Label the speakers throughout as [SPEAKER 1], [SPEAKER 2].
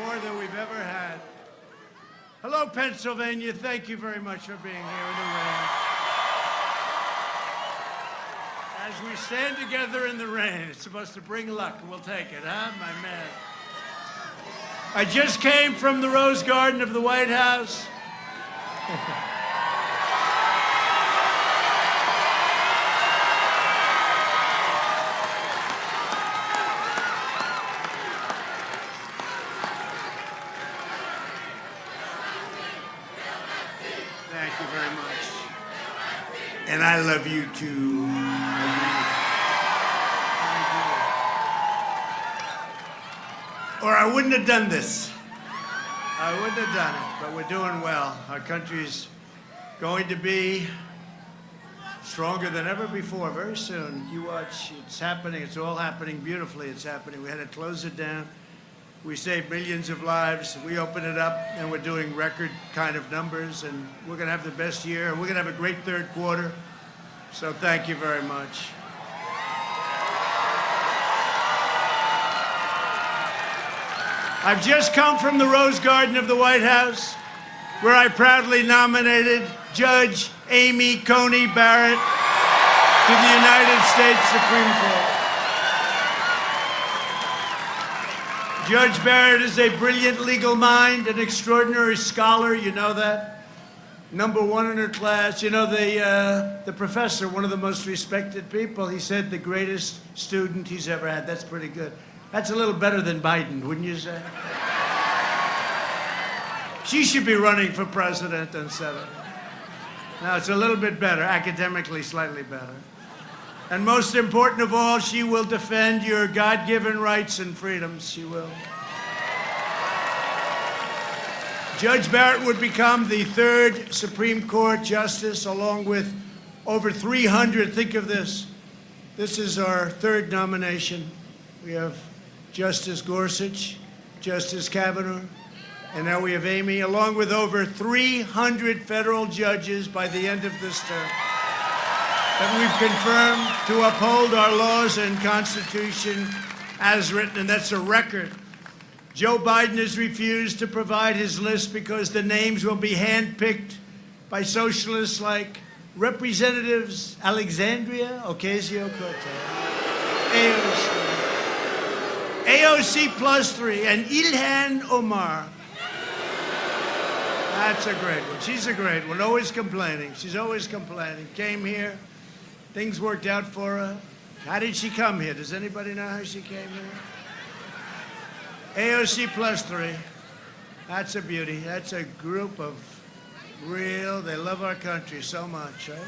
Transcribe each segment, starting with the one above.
[SPEAKER 1] more than we've ever had. Hello, Pennsylvania. Thank you very much for being here in the rain. As we stand together in the rain, it's supposed to bring luck. We'll take it, huh, my man? I just came from the Rose Garden of the White House. Thank you very much. And I love you too. Or I wouldn't have done this. I wouldn't have done it, but we're doing well. Our country's going to be stronger than ever before very soon. You watch, it's happening. It's all happening beautifully. It's happening. We had to close it down. We saved millions of lives. We opened it up, and we're doing record kind of numbers, and we're going to have the best year. We're going to have a great third quarter. So thank you very much. I've just come from the Rose Garden of the White House, where I proudly nominated Judge Amy Coney Barrett to the United States Supreme Court. Judge Barrett is a brilliant legal mind, an extraordinary scholar, you know that. #1 in her class. You know, the professor, one of the most respected people, he said the greatest student he's ever had. That's pretty good. That's a little better than Biden, wouldn't you say? She should be running for president and senator. Now, it's a little bit better, academically slightly better. And most important of all, she will defend your God-given rights and freedoms. She will. Judge Barrett would become the 3rd Supreme Court justice, along with over 300. Think of this. This is our 3rd nomination. We have Justice Gorsuch, Justice Kavanaugh, and now we have Amy, along with over 300 federal judges by the end of this term that we've confirmed to uphold our laws and Constitution as written, and that's a record. Joe Biden has refused to provide his list because the names will be handpicked by socialists like Representatives Alexandria Ocasio-Cortez, AOC +3, and Ilhan Omar. That's a great one. She's a great one. Always complaining. She's always complaining. Came here. Things worked out for her. How did she come here? Does anybody know how she came here? AOC +3. That's a beauty. That's a group of they love our country so much, right?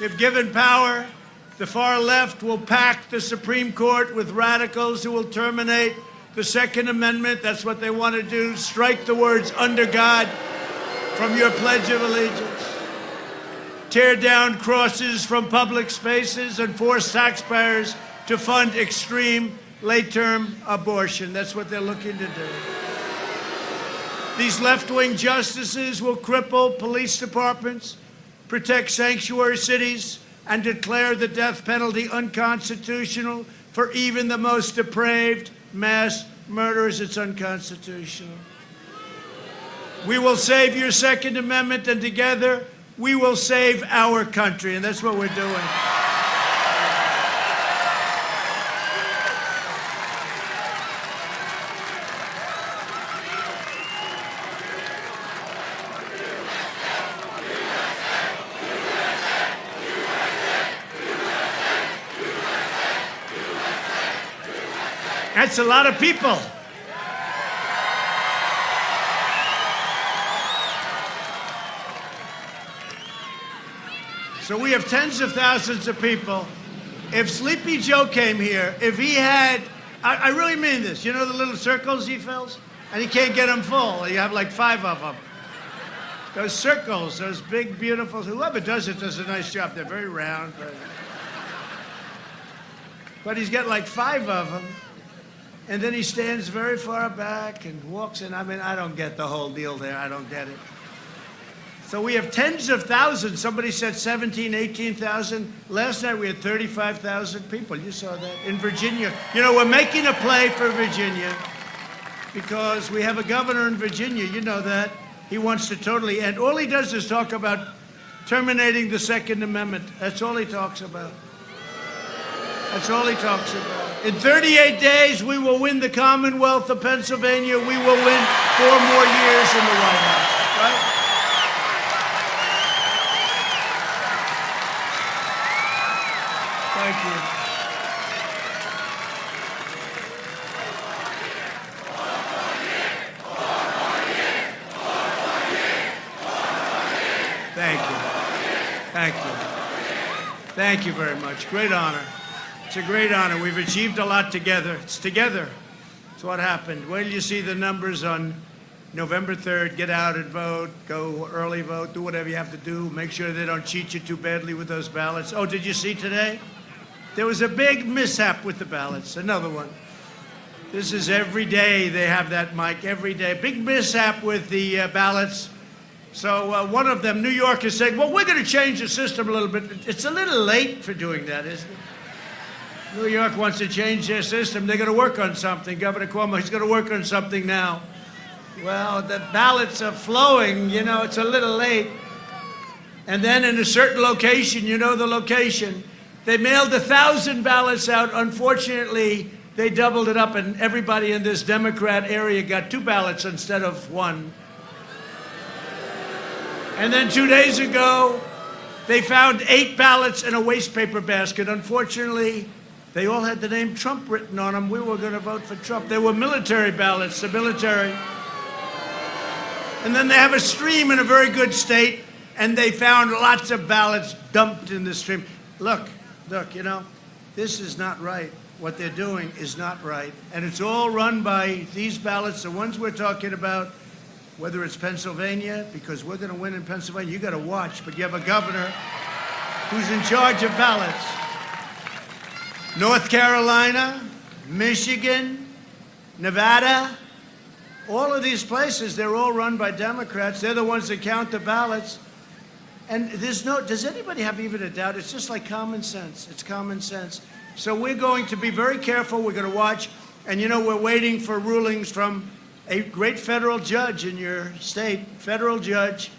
[SPEAKER 1] If given power, the far left will pack the Supreme Court with radicals who will terminate the Second Amendment. That's what they want to do. Strike the words "under God" from your Pledge of Allegiance. Tear down crosses from public spaces and force taxpayers to fund extreme late-term abortion. That's what they're looking to do. These left-wing justices will cripple police departments, protect sanctuary cities, and declare the death penalty unconstitutional for even the most depraved mass murderers. It's unconstitutional. We will save your Second Amendment, and together we will save our country, and that's what we're doing. That's a lot of people. So we have tens of thousands of people. If Sleepy Joe came here, if he had, I really mean this, you know the little circles he fills? And he can't get them full. You have like 5 of them. Those circles, those big, beautiful, whoever does it does a nice job. They're very round. But he's got like 5 of them. And then he stands very far back and walks in. I mean, I don't get the whole deal there. I don't get it. So we have tens of thousands. Somebody said 17, 18,000. Last night we had 35,000 people. You saw that in Virginia. You know, we're making a play for Virginia. because we have a governor in Virginia, you know that. He wants to totally end. All he does is talk about terminating the Second Amendment. That's all he talks about. That's all he talks about. In 38 days, we will win the Commonwealth of Pennsylvania. We will win 4 more years in the White House, right? Thank you. Thank you. Thank you. Thank you very much. Great honor. It's a great honor. We've achieved a lot together. It's together. It's what happened. Wait till you see the numbers on November 3rd. Get out and vote. Go early vote. Do whatever you have to do. Make sure they don't cheat you too badly with those ballots. Oh, did you see today? There was a big mishap with the ballots. Another one. This is every day they have that, Mike. Every day. Big mishap with the ballots. So one of them, New York, is saying, well, we're going to change the system a little bit. It's a little late for doing that, isn't it? New York wants to change their system. They're going to work on something. Governor Cuomo, he's going to work on something now. Well, the ballots are flowing. You know, it's a little late. And then in a certain location, you know the location, they mailed 1,000 ballots out. Unfortunately, they doubled it up, and everybody in this Democrat area got 2 ballots instead of 1. And then 2 days ago, they found 8 ballots in a waste paper basket. Unfortunately, they all had the name Trump written on them. We were going to vote for Trump. They were military ballots, the military. And then they have a stream in a very good state, and they found lots of ballots dumped in the stream. Look, you know, this is not right. What they're doing is not right. And it's all run by these ballots, the ones we're talking about, whether it's Pennsylvania, because we're going to win in Pennsylvania. You got to watch, but you have a governor who's in charge of ballots. North Carolina, Michigan, Nevada, all of these places, they're all run by Democrats. They're the ones that count the ballots. And does anybody have even a doubt? It's just like common sense. It's common sense. So we're going to be very careful. We're going to watch. And, you know, we're waiting for rulings from a great federal judge in your state, federal judge,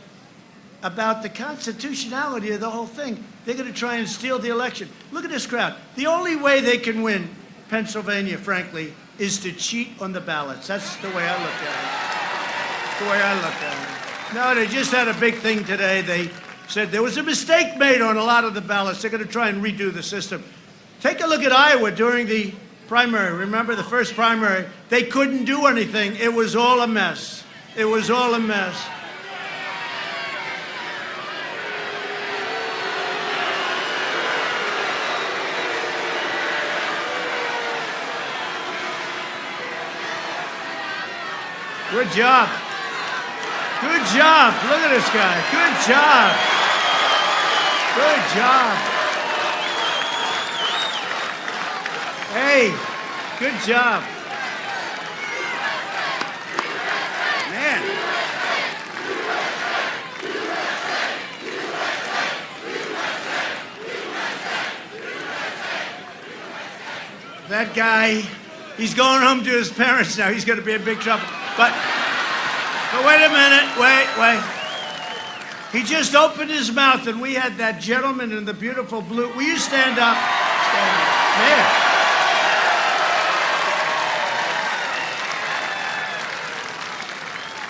[SPEAKER 1] about the constitutionality of the whole thing. They're going to try and steal the election. Look at this crowd. The only way they can win Pennsylvania, frankly, is to cheat on the ballots. That's the way I look at it. That's the way I look at it. No, they just had a big thing today. They said there was a mistake made on a lot of the ballots. They're going to try and redo the system. Take a look at Iowa during the primary. Remember the first primary? They couldn't do anything. It was all a mess. It was all a mess. Good job. Good job. Look at this guy. Good job. Good job. Hey, good job. Man. That guy, he's going home to his parents now. He's going to be in big trouble. But wait a minute. Wait. He just opened his mouth, and we had that gentleman in the beautiful blue. Will you stand up? Stand up. Man.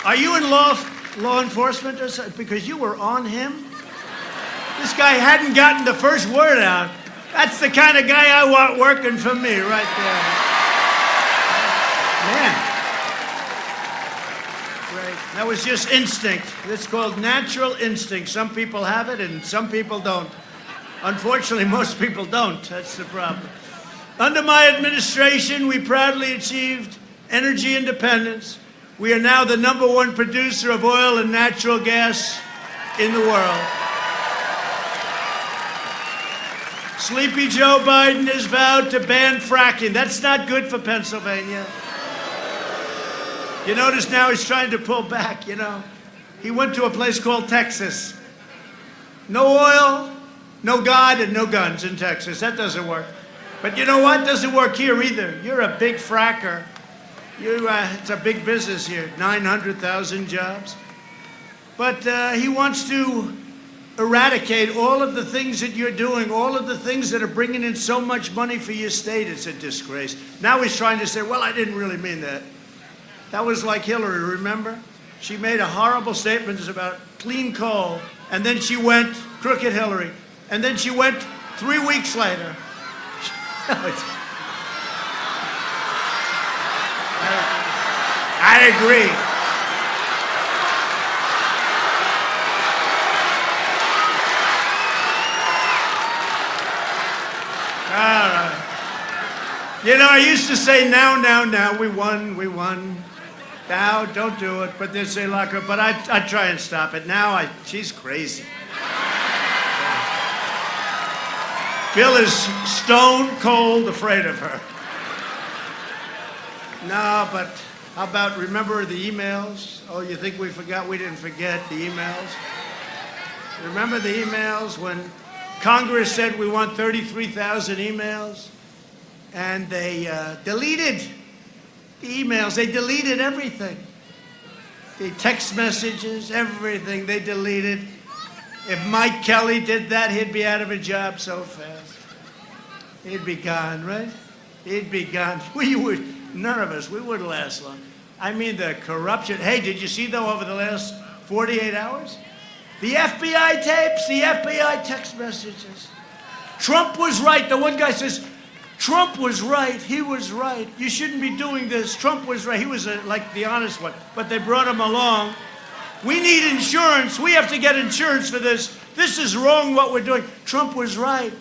[SPEAKER 1] Are you in law enforcement or something? Because you were on him? This guy hadn't gotten the first word out. That's the kind of guy I want working for me right there. Man. Great. That was just instinct. It's called natural instinct. Some people have it and some people don't. Unfortunately, most people don't. That's the problem. Under my administration, we proudly achieved energy independence. We are now the #1 producer of oil and natural gas in the world. Sleepy Joe Biden has vowed to ban fracking. That's not good for Pennsylvania. You notice now he's trying to pull back, you know. He went to a place called Texas. No oil, no God, and no guns in Texas. That doesn't work. But you know what? Doesn't work here either. You're a big fracker. It's a big business here, 900,000 jobs. But he wants to eradicate all of the things that you're doing, all of the things that are bringing in so much money for your state. It's a disgrace. Now he's trying to say, well, I didn't really mean that. That was like Hillary, remember? She made a horrible statement about clean coal, and then she went, crooked Hillary, and then she went 3 weeks later. I agree. All right. You know, I used to say, now, we won. Now, don't do it, but they say lock her. But I try and stop it. Now, she's crazy. Bill is stone cold afraid of her. No, but how about, remember the emails? Oh, you think we forgot? We didn't forget the emails. Remember the emails when Congress said we want 33,000 emails? And they deleted the emails. They deleted everything. The text messages, everything they deleted. If Mike Kelly did that, he'd be out of a job so fast. He'd be gone, right? He'd be gone. None of us, we wouldn't last long. I mean, the corruption. Hey, did you see, though, over the last 48 hours? The FBI tapes, the FBI text messages. Trump was right. The one guy says, Trump was right. He was right. You shouldn't be doing this. Trump was right. He was like the honest one. But they brought him along. We need insurance. We have to get insurance for this. This is wrong what we're doing. Trump was right.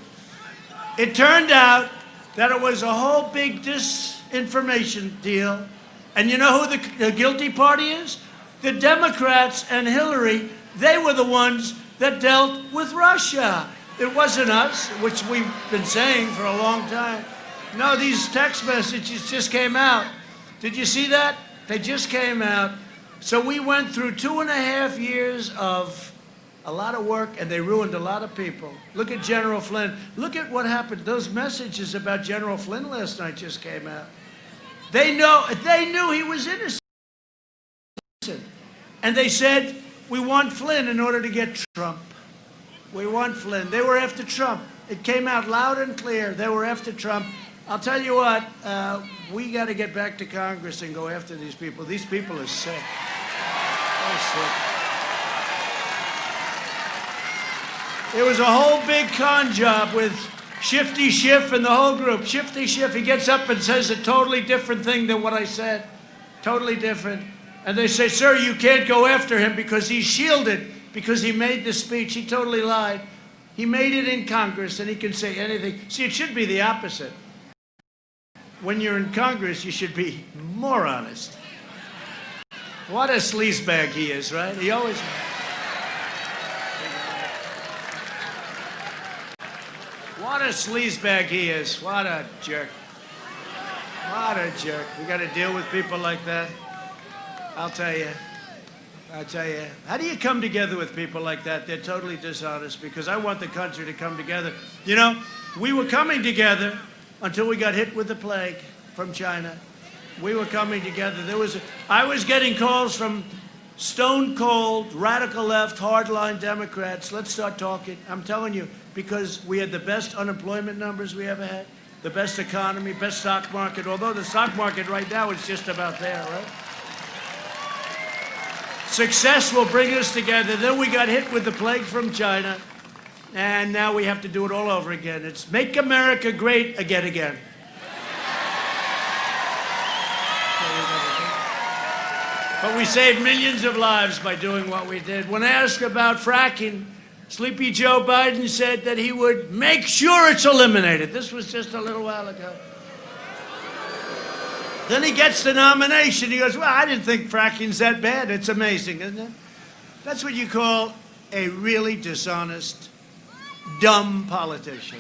[SPEAKER 1] It turned out that it was a whole big disinformation deal. And you know who the guilty party is? The Democrats and Hillary. They were the ones that dealt with Russia. It wasn't us, which we've been saying for a long time. No, these text messages just came out. Did you see that? They just came out. So we went through 2.5 years of a lot of work, and they ruined a lot of people. Look at General Flynn. Look at what happened. Those messages about General Flynn last night just came out. They knew he was innocent. And they said, we want Flynn in order to get Trump. We want Flynn. They were after Trump. It came out loud and clear. They were after Trump. I'll tell you what, we got to get back to Congress and go after these people. These people are sick. They're sick. It was a whole big con job with Shifty Schiff and the whole group. Shifty Schiff, he gets up and says a totally different thing than what I said. Totally different. And they say, sir, you can't go after him because he's shielded, because he made the speech. He totally lied. He made it in Congress, and he can say anything. See, it should be the opposite. When you're in Congress, you should be more honest. What a sleazebag he is, right? He always... What a sleazebag he is. What a jerk. What a jerk. We got to deal with people like that. I'll tell you. How do you come together with people like that? They're totally dishonest, because I want the country to come together. You know, we were coming together until we got hit with the plague from China. We were coming together. I was getting calls from stone cold, radical left, hardline Democrats. Let's start talking. I'm telling you, because we had the best unemployment numbers we ever had, the best economy, best stock market, although the stock market right now is just about there, right? Success will bring us together. Then we got hit with the plague from China, and now we have to do it all over again. It's make America great again. But we saved millions of lives by doing what we did. When asked about fracking, Sleepy Joe Biden said that he would make sure it's eliminated. This was just a little while ago. Then he gets the nomination. He goes, well, I didn't think fracking's that bad. It's amazing, isn't it? That's what you call a really dishonest, dumb politician.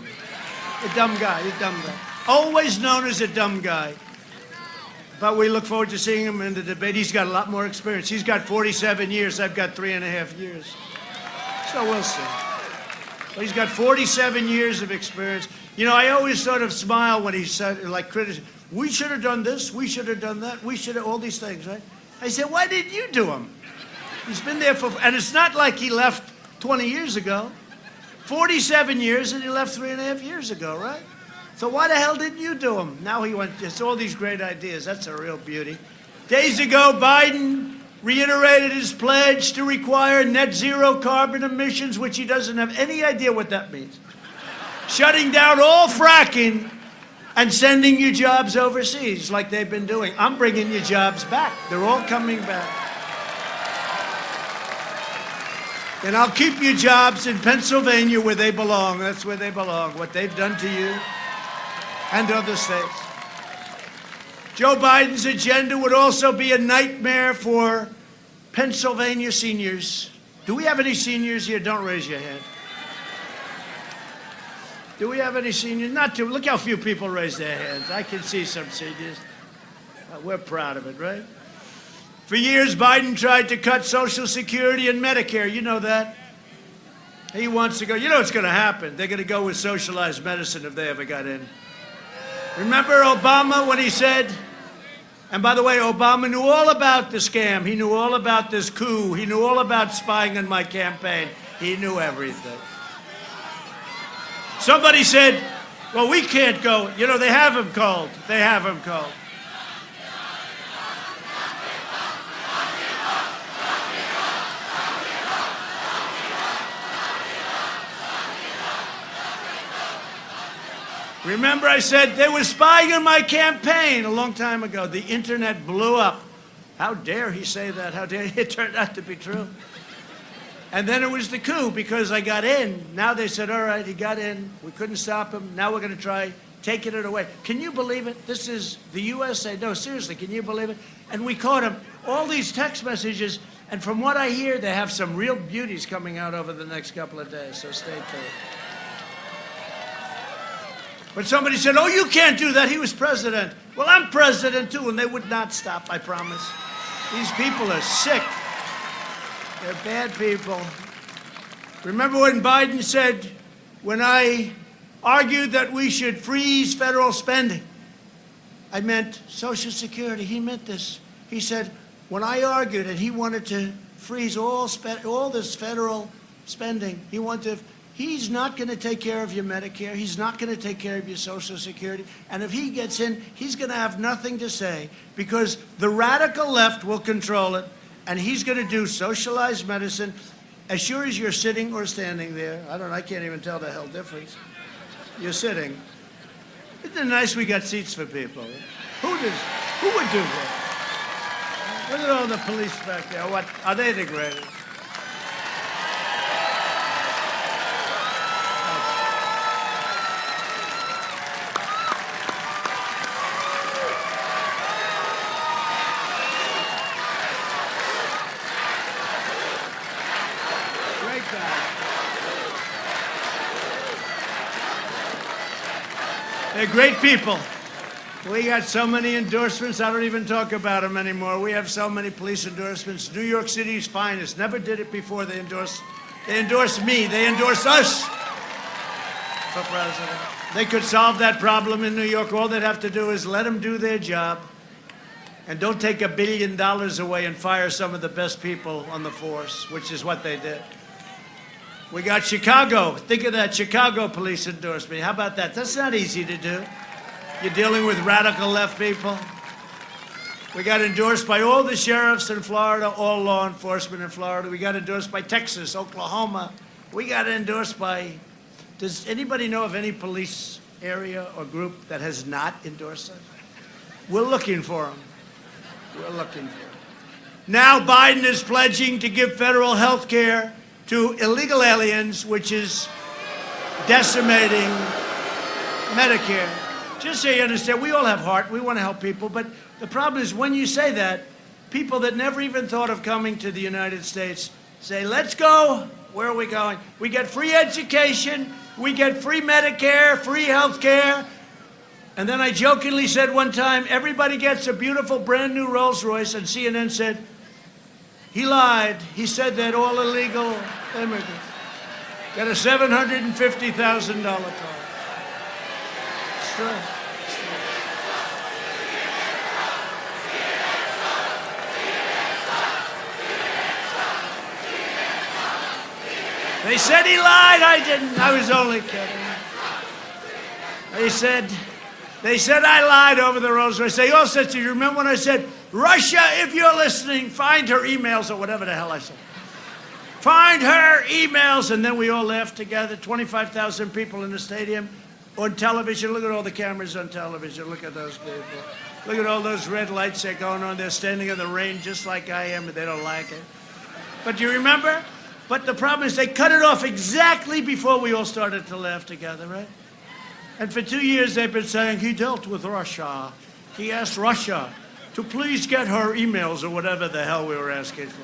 [SPEAKER 1] A dumb guy. Always known as a dumb guy. But we look forward to seeing him in the debate. He's got a lot more experience. He's got 47 years. I've got 3.5 years. So we'll see. But he's got 47 years of experience. You know, I always sort of smile when he said, like, critics, we should have done this, we should have done that, we should have, all these things, right? I said, why didn't you do them? He's been there for, and it's not like he left 20 years ago. 47 years, and he left 3.5 years ago, right? So why the hell didn't you do them? Now he went, it's all these great ideas. That's a real beauty. Days ago, Biden reiterated his pledge to require net zero carbon emissions, which he doesn't have any idea what that means. Shutting down all fracking and sending you jobs overseas like they've been doing. I'm bringing you jobs back. They're all coming back. And I'll keep you jobs in Pennsylvania where they belong. That's where they belong, what they've done to you and other states. Joe Biden's agenda would also be a nightmare for Pennsylvania seniors. Do we have any seniors here? Don't raise your hand. Do we have any seniors? Not too. Look how few people raise their hands. I can see some seniors. We're proud of it, right? For years, Biden tried to cut Social Security and Medicare. You know that. He wants to go. You know what's going to happen? They're going to go with socialized medicine if they ever got in. Remember Obama when he said, and by the way, Obama knew all about the scam. He knew all about this coup. He knew all about spying on my campaign. He knew everything. Somebody said, well, we can't go. You know, they have him called. They have him called. Remember I said they were spying on my campaign a long time ago. The internet blew up. How dare he say that? How dare he? It turned out to be true. And then it was the coup because I got in. Now they said, all right, he got in. We couldn't stop him. Now we're going to try taking it away. Can you believe it? This is the USA. No, seriously, can you believe it? And we caught him. All these text messages. And from what I hear, they have some real beauties coming out over the next couple of days. So stay tuned. But somebody said, oh, you can't do that. He was president. Well, I'm president, too, and they would not stop, I promise. These people are sick. They're bad people. Remember when Biden said, when I argued that we should freeze federal spending, I meant Social Security. He meant this. He said, when I argued and he wanted to freeze all this federal spending, he's not going to take care of your Medicare. He's not going to take care of your Social Security. And if he gets in, he's going to have nothing to say because the radical left will control it, and he's going to do socialized medicine as sure as you're sitting or standing there. I can't even tell the hell difference. You're sitting. Isn't it nice we got seats for people? Who would do that? Look at all the police back there. What, are they the greatest? They're great people. We got so many endorsements, I don't even talk about them anymore. We have so many police endorsements. New York City's finest. Never did it before. They endorse me. They endorse us for president. They could solve that problem in New York. All they'd have to do is let them do their job and don't take $1 billion away and fire some of the best people on the force, which is what they did. We got Chicago. Think of that. Chicago police endorsed me. How about that? That's not easy to do. You're dealing with radical left people. We got endorsed by all the sheriffs in Florida, all law enforcement in Florida. We got endorsed by Texas, Oklahoma. We got endorsed by... Does anybody know of any police area or group that has not endorsed us? We're looking for them. We're looking for them. Now Biden is pledging to give federal health care to illegal aliens, which is decimating Medicare. Just so you understand, we all have heart. We want to help people. But the problem is when you say that, people that never even thought of coming to the United States say, let's go. Where are we going? We get free education. We get free Medicare, free health care. And then I jokingly said one time, everybody gets a beautiful brand new Rolls Royce. And CNN said, he lied. He said that all illegal immigrants. Got a $750,000 car. It's true. They said he lied. I didn't. I was only kidding. They said I lied over the Rolls Royce. They all said, do you remember when I said, Russia, if you're listening, find her emails, or whatever the hell I said. Find her emails. And then we all laughed together. 25,000 people in the stadium on television. Look at all the cameras on television. Look at those people. Look at all those red lights that are going on. They're standing in the rain just like I am, and they don't like it. But do you remember? But the problem is they cut it off exactly before we all started to laugh together, right? And for 2 years they've been saying he dealt with Russia. He asked Russia to please get her emails, or whatever the hell we were asking for.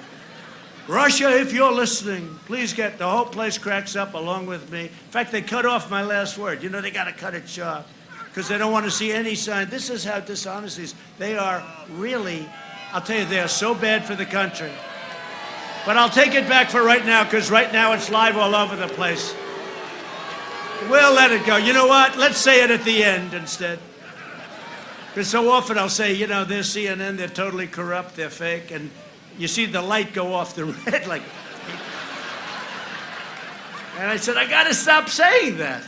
[SPEAKER 1] Russia, if you're listening, please get, the whole place cracks up along with me. In fact, they cut off my last word. You know, they got to cut it short because they don't want to see any sign. This is how dishonest these. They are really, I'll tell you, they are so bad for the country. But I'll take it back for right now, because right now it's live all over the place. We'll let it go. You know what? Let's say it at the end instead. Because so often I'll say, you know, they're CNN, they're totally corrupt, they're fake, and you see the light go off the red like... And I said, I got to stop saying that.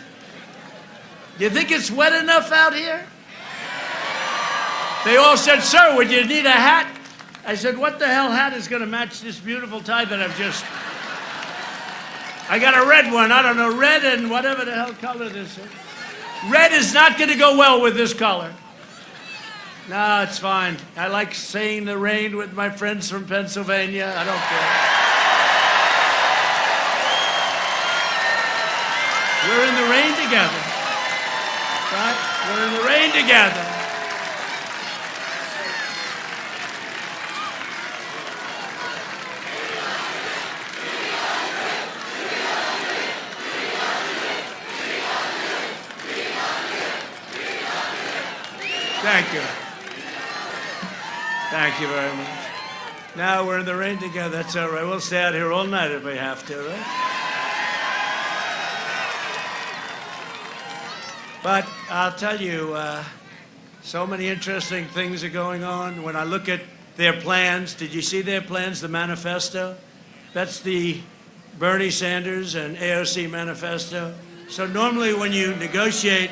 [SPEAKER 1] Do you think it's wet enough out here? They all said, sir, would you need a hat? I said, what the hell hat is going to match this beautiful tie that I've just... I got a red one. I don't know, red and whatever the hell color this is. Red is not going to go well with this color. No, it's fine. I like saying the rain with my friends from Pennsylvania. I don't care. We're in the rain together. Right? We're in the rain together. Thank you. Thank you very much. Now we're in the rain together. That's all right. We'll stay out here all night if we have to, right? But I'll tell you, so many interesting things are going on. When I look at their plans, did you see their plans, the manifesto? That's the Bernie Sanders and AOC manifesto. So normally when you negotiate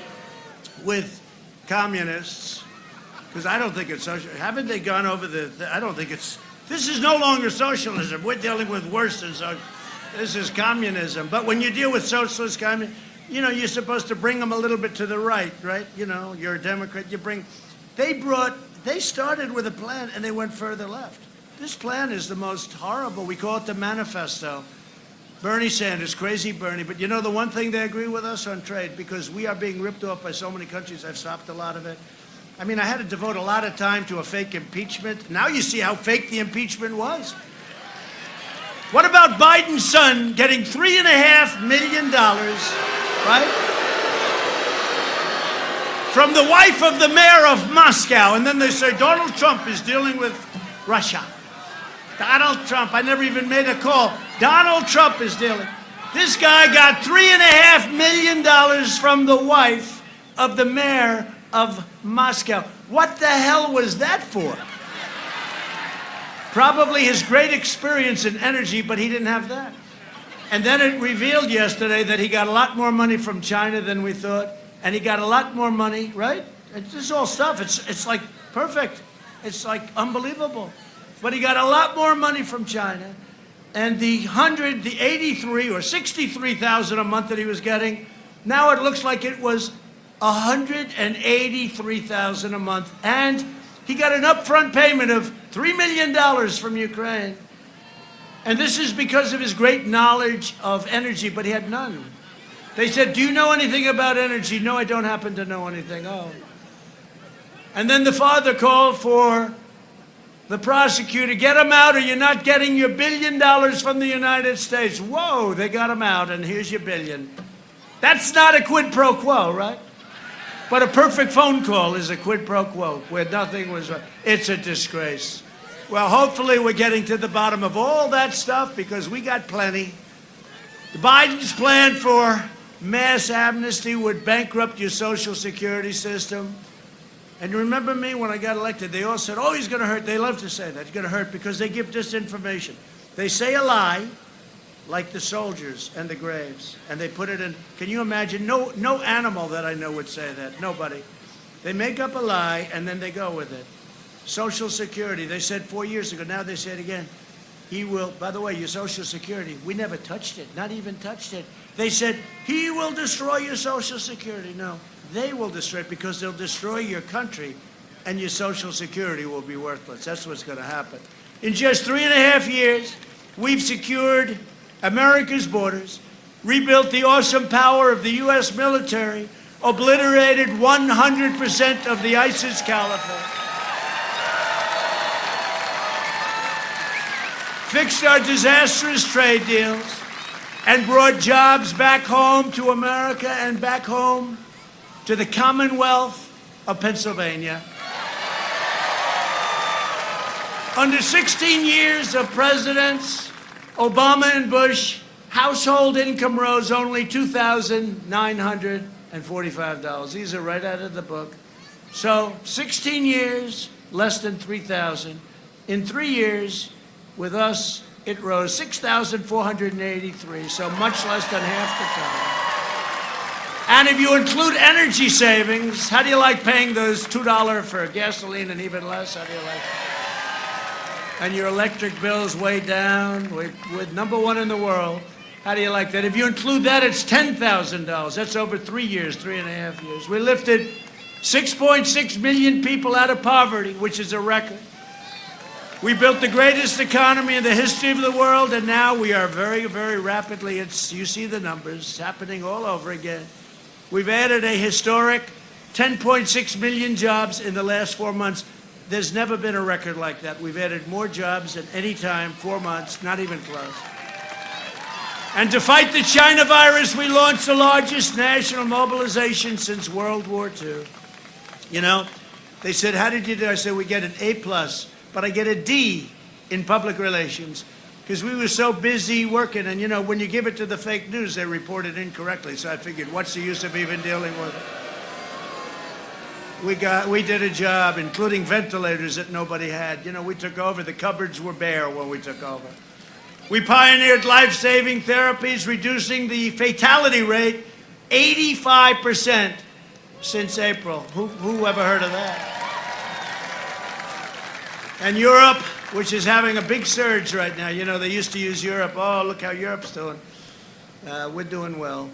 [SPEAKER 1] with communists, because I don't think it's social. Haven't they gone over I don't think it's, this is no longer socialism. We're dealing with worse than socialism. This is communism. But when you deal with socialist communism, you know, you're supposed to bring them a little bit to the right, right? You know, you're a Democrat, they started with a plan and they went further left. This plan is the most horrible. We call it the manifesto. Bernie Sanders, crazy Bernie. But you know the one thing they agree with us on trade, because we are being ripped off by so many countries. I've stopped a lot of it. I mean, I had to devote a lot of time to a fake impeachment. Now you see how fake the impeachment was. What about Biden's son getting $3.5 million, right? From the wife of the mayor of Moscow. And then they say Donald Trump is dealing with Russia. Donald Trump, I never even made a call. Donald Trump is dealing. This guy got $3.5 million from the wife of the mayor of Moscow. What the hell was that for? Probably his great experience in energy, but he didn't have that. And then it revealed yesterday that he got a lot more money from China than we thought, and he got a lot more money, right? It's just all stuff. It's like perfect. It's like unbelievable. But he got a lot more money from China, and the 83 or 63,000 a month that he was getting, now it looks like it was 183,000 a month, and he got an upfront payment of $3 million from Ukraine. And this is because of his great knowledge of energy, but he had none. They said, do you know anything about energy? No, I don't happen to know anything. Oh. And then the father called for the prosecutor, get him out or you're not getting your $1 billion from the United States. Whoa, they got him out, and here's your $1 billion. That's not a quid pro quo, right? But a perfect phone call is a quid pro quo, where nothing was right. It's a disgrace. Well, hopefully we're getting to the bottom of all that stuff, because we got plenty. Biden's plan for mass amnesty would bankrupt your Social Security system. And you remember me when I got elected, they all said, oh, he's going to hurt. They love to say that. He's going to hurt because they give disinformation. They say a lie, like the soldiers and the graves, and they put it in. Can you imagine? No animal that I know would say that. Nobody. They make up a lie, and then they go with it. Social Security, they said 4 years ago. Now they say it again. He will, by the way, your Social Security, we never touched it, not even touched it. They said, he will destroy your Social Security. No, they will destroy it because they'll destroy your country and your Social Security will be worthless. That's what's going to happen. In just 3.5 years, we've secured America's borders, rebuilt the awesome power of the U.S. military, obliterated 100% of the ISIS caliphate, fixed our disastrous trade deals, and brought jobs back home to America and back home to the Commonwealth of Pennsylvania. Under 16 years of presidents, Obama and Bush, household income rose only $2,945. These are right out of the book. So 16 years, less than 3,000. In 3 years, with us, it rose 6,483, so much less than half the time. And if you include energy savings, how do you like paying those $2 for gasoline and even less? How do you like that? And your electric bill's way down. We're number one in the world. How do you like that? If you include that, it's $10,000. That's over 3 years, 3.5 years. We lifted 6.6 million people out of poverty, which is a record. We built the greatest economy in the history of the world, and now we are very, very rapidly, you see the numbers, happening all over again. We've added a historic 10.6 million jobs in the last 4 months. There's never been a record like that. We've added more jobs at any time, 4 months, not even close. And to fight the China virus, we launched the largest national mobilization since World War II. You know, they said, how did you do? I said, we get an A+. But I get a D in public relations because we were so busy working. And, you know, when you give it to the fake news, they report it incorrectly. So I figured, what's the use of even dealing with it? We did a job, including ventilators that nobody had. You know, we took over. The cupboards were bare when we took over. We pioneered life-saving therapies, reducing the fatality rate 85% since April. Who ever heard of that? And Europe, which is having a big surge right now. You know, they used to use Europe. Oh, look how Europe's doing. We're doing well.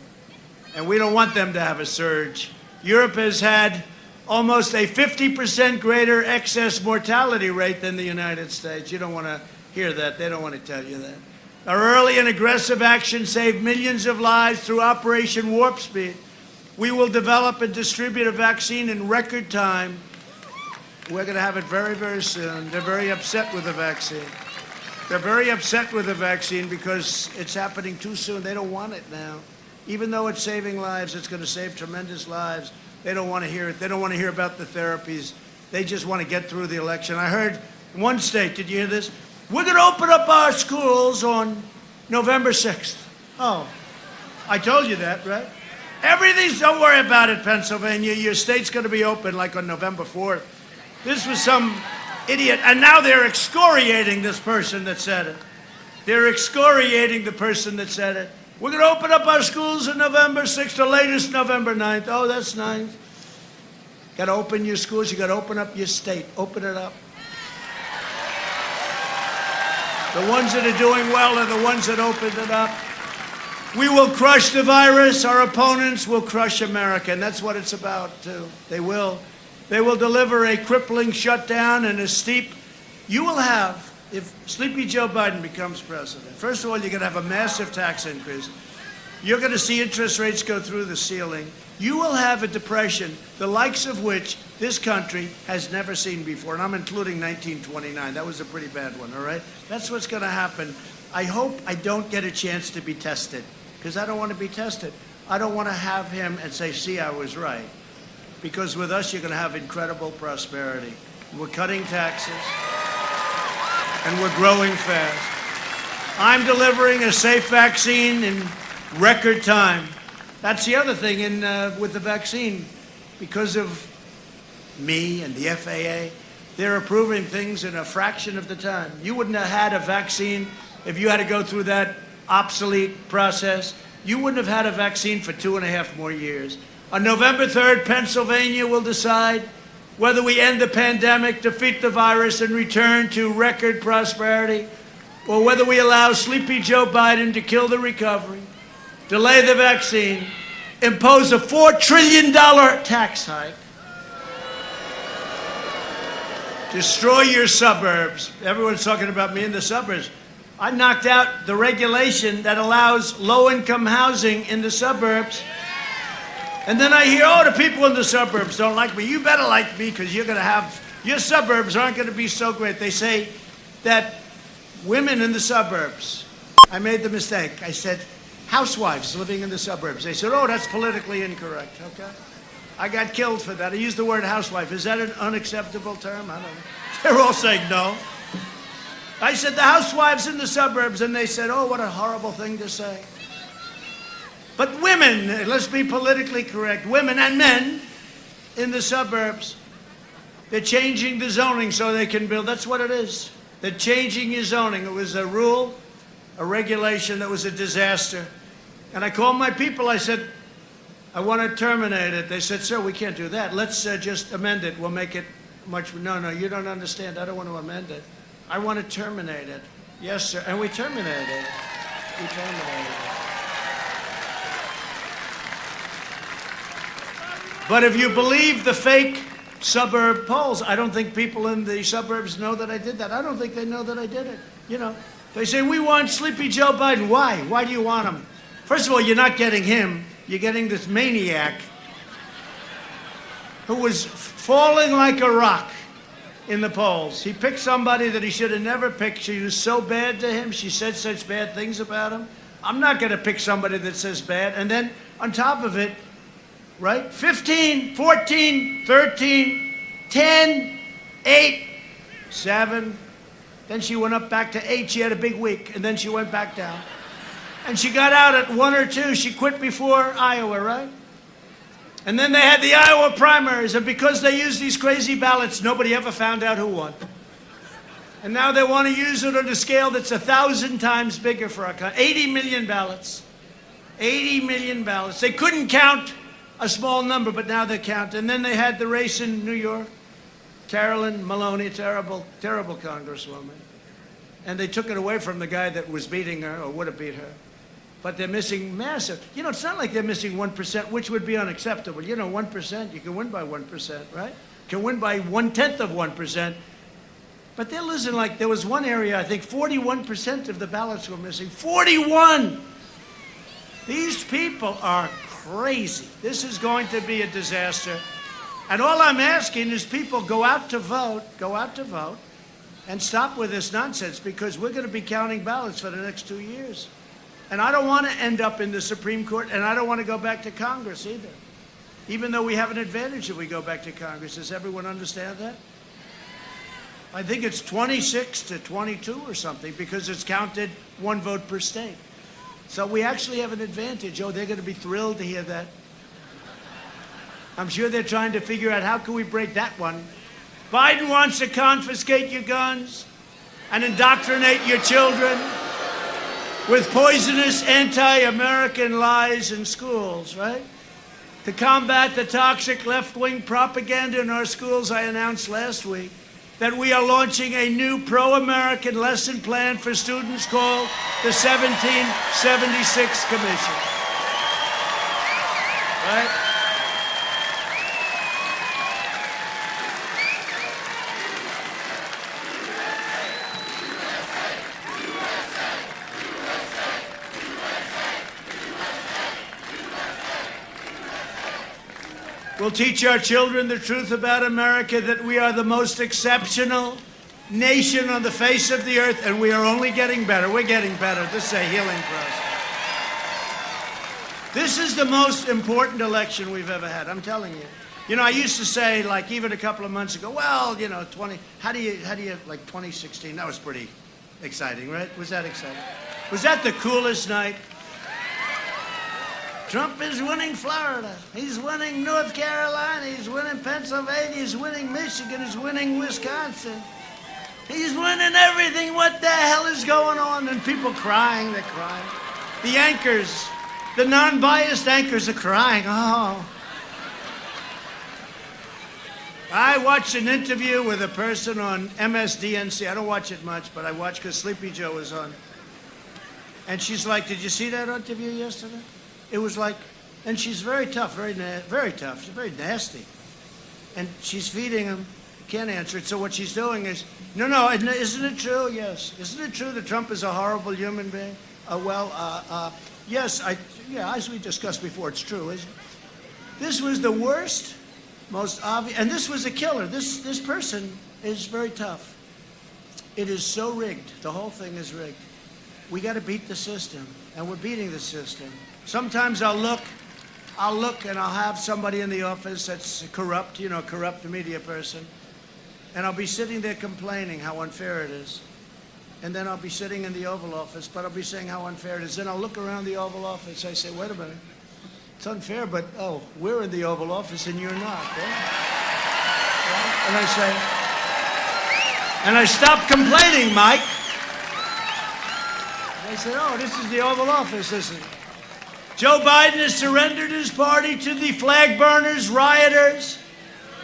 [SPEAKER 1] And we don't want them to have a surge. Europe has had almost a 50% greater excess mortality rate than the United States. You don't want to hear that. They don't want to tell you that. Our early and aggressive action saved millions of lives through Operation Warp Speed. We will develop and distribute a vaccine in record time. We're going to have it very, very soon. They're very upset with the vaccine. They're very upset with the vaccine because it's happening too soon. They don't want it now. Even though it's saving lives, it's going to save tremendous lives. They don't want to hear it. They don't want to hear about the therapies. They just want to get through the election. I heard in one state, did you hear this? We're going to open up our schools on November 6th. Oh, I told you that, right? Everything's, don't worry about it, Pennsylvania. Your state's going to be open like on November 4th. This was some idiot, and now they're excoriating this person that said it. They're excoriating the person that said it. We're going to open up our schools on November 6th, or latest November 9th. Oh, that's nice. Got to open your schools. You got to open up your state. Open it up. The ones that are doing well are the ones that opened it up. We will crush the virus. Our opponents will crush America, and that's what it's about, too. They will. They will deliver a crippling shutdown and a steep. You will have, if Sleepy Joe Biden becomes president, first of all, you're going to have a massive tax increase. You're going to see interest rates go through the ceiling. You will have a depression, the likes of which this country has never seen before, and I'm including 1929. That was a pretty bad one, all right? That's what's going to happen. I hope I don't get a chance to be tested, because I don't want to be tested. I don't want to have him and say, see, I was right. Because with us, you're going to have incredible prosperity. We're cutting taxes, and we're growing fast. I'm delivering a safe vaccine in record time. That's the other thing with the vaccine. Because of me and the FAA, they're approving things in a fraction of the time. You wouldn't have had a vaccine if you had to go through that obsolete process. You wouldn't have had a vaccine for 2.5 more years. On November 3rd, Pennsylvania will decide whether we end the pandemic, defeat the virus, and return to record prosperity, or whether we allow sleepy Joe Biden to kill the recovery, delay the vaccine, impose a $4 trillion tax hike, destroy your suburbs. Everyone's talking about me in the suburbs. I knocked out the regulation that allows low-income housing in the suburbs. And then I hear, oh, the people in the suburbs don't like me. You better like me because you're going to have, your suburbs aren't going to be so great. They say that women in the suburbs, I made the mistake. I said housewives living in the suburbs. They said, oh, that's politically incorrect, okay? I got killed for that. I used the word housewife. Is that an unacceptable term? I don't know. They're all saying no. I said the housewives in the suburbs, and they said, oh, what a horrible thing to say. But women, let's be politically correct, women and men in the suburbs, they're changing the zoning so they can build. That's what it is. They're changing your zoning. It was a rule, a regulation that was a disaster. And I called my people. I said, I want to terminate it. They said, sir, we can't do that. Let's just amend it. We'll make it much. No, you don't understand. I don't want to amend it. I want to terminate it. Yes, sir. And we terminated it. We terminated it. But if you believe the fake suburb polls, I don't think people in the suburbs know that I did that. I don't think they know that I did it. You know, they say, we want Sleepy Joe Biden. Why? Why do you want him? First of all, you're not getting him. You're getting this maniac who was falling like a rock in the polls. He picked somebody that he should have never picked. She was so bad to him. She said such bad things about him. I'm not going to pick somebody that says bad. And then on top of it, right? 15, 14, 13, 10, 8, 7. Then she went up back to 8. She had a big week, and then she went back down. And she got out at 1 or 2. She quit before Iowa, right? And then they had the Iowa primaries, and because they used these crazy ballots, nobody ever found out who won. And now they want to use it on a scale that's 1,000 times bigger for our country. 80 million ballots. 80 million ballots. They couldn't count a small number, but now they count. And then they had the race in New York. Carolyn Maloney, terrible, terrible congresswoman. And they took it away from the guy that was beating her or would have beat her. But they're missing massive. You know, it's not like they're missing 1%, which would be unacceptable. You know, 1%, you can win by 1%, right? You can win by 1/10 of 1%. But they're losing, like, there was one area, I think 41% of the ballots were missing. 41! These people are crazy. This is going to be a disaster. And all I'm asking is people go out to vote, and stop with this nonsense, because we're going to be counting ballots for the next 2 years. And I don't want to end up in the Supreme Court, and I don't want to go back to Congress either. Even though we have an advantage if we go back to Congress. Does everyone understand that? I think it's 26 to 22 or something, because it's counted 1 vote per state. So we actually have an advantage. Oh, they're going to be thrilled to hear that. I'm sure they're trying to figure out how can we break that one. Biden wants to confiscate your guns and indoctrinate your children with poisonous anti-American lies in schools, right? To combat the toxic left-wing propaganda in our schools, I announced last week that we are launching a new pro-American lesson plan for students called the 1776 Commission. Right? We'll teach our children the truth about America, that we are the most exceptional nation on the face of the earth, and we are only getting better. We're getting better. This is a healing process. This is the most important election we've ever had, I'm telling you. You know, I used to say, like, even a couple of months ago, well, you know, how do you, like, 2016, that was pretty exciting, right? Was that exciting? Was that the coolest night? Trump is winning Florida. He's winning North Carolina. He's winning Pennsylvania. He's winning Michigan. He's winning Wisconsin. He's winning everything. What the hell is going on? And people crying, they're crying. The anchors, the non-biased anchors are crying. Oh. I watched an interview with a person on MSDNC. I don't watch it much, but I watch because Sleepy Joe was on. And she's like, did you see that interview yesterday? It was like, and she's very tough, very tough. She's very nasty. And she's feeding him. Can't answer it. So what she's doing is, no, isn't it true? Yes. Isn't it true that Trump is a horrible human being? Yes, as we discussed before, it's true, isn't it? This was the worst, most obvious, and this was a killer. This person is very tough. It is so rigged. The whole thing is rigged. We got to beat the system, and we're beating the system. Sometimes I'll look and I'll have somebody in the office that's corrupt, corrupt media person, and I'll be sitting there complaining how unfair it is. And then I'll be sitting in the Oval Office, but I'll be saying how unfair it is. Then I'll look around the Oval Office. I say, wait a minute. It's unfair, but, we're in the Oval Office and you're not. And I stop complaining, Mike. And I said, this is the Oval Office, isn't it? Joe Biden has surrendered his party to the flag burners, rioters,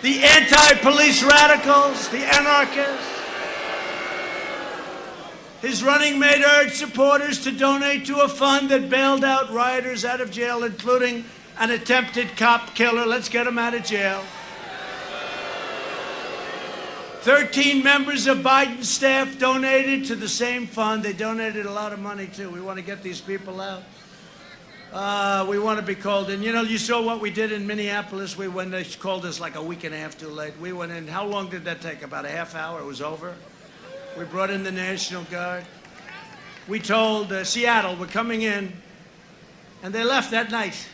[SPEAKER 1] the anti-police radicals, the anarchists. His running mate urged supporters to donate to a fund that bailed out rioters out of jail, including an attempted cop killer. Let's get him out of jail. 13 members of Biden's staff donated to the same fund. They donated a lot of money, too. We want to get these people out. We want to be called in. You saw what we did in Minneapolis. When they called us like a week and a half too late. We went in. How long did that take? About a half hour. It was over. We brought in the National Guard. We told Seattle we're coming in, and they left that night.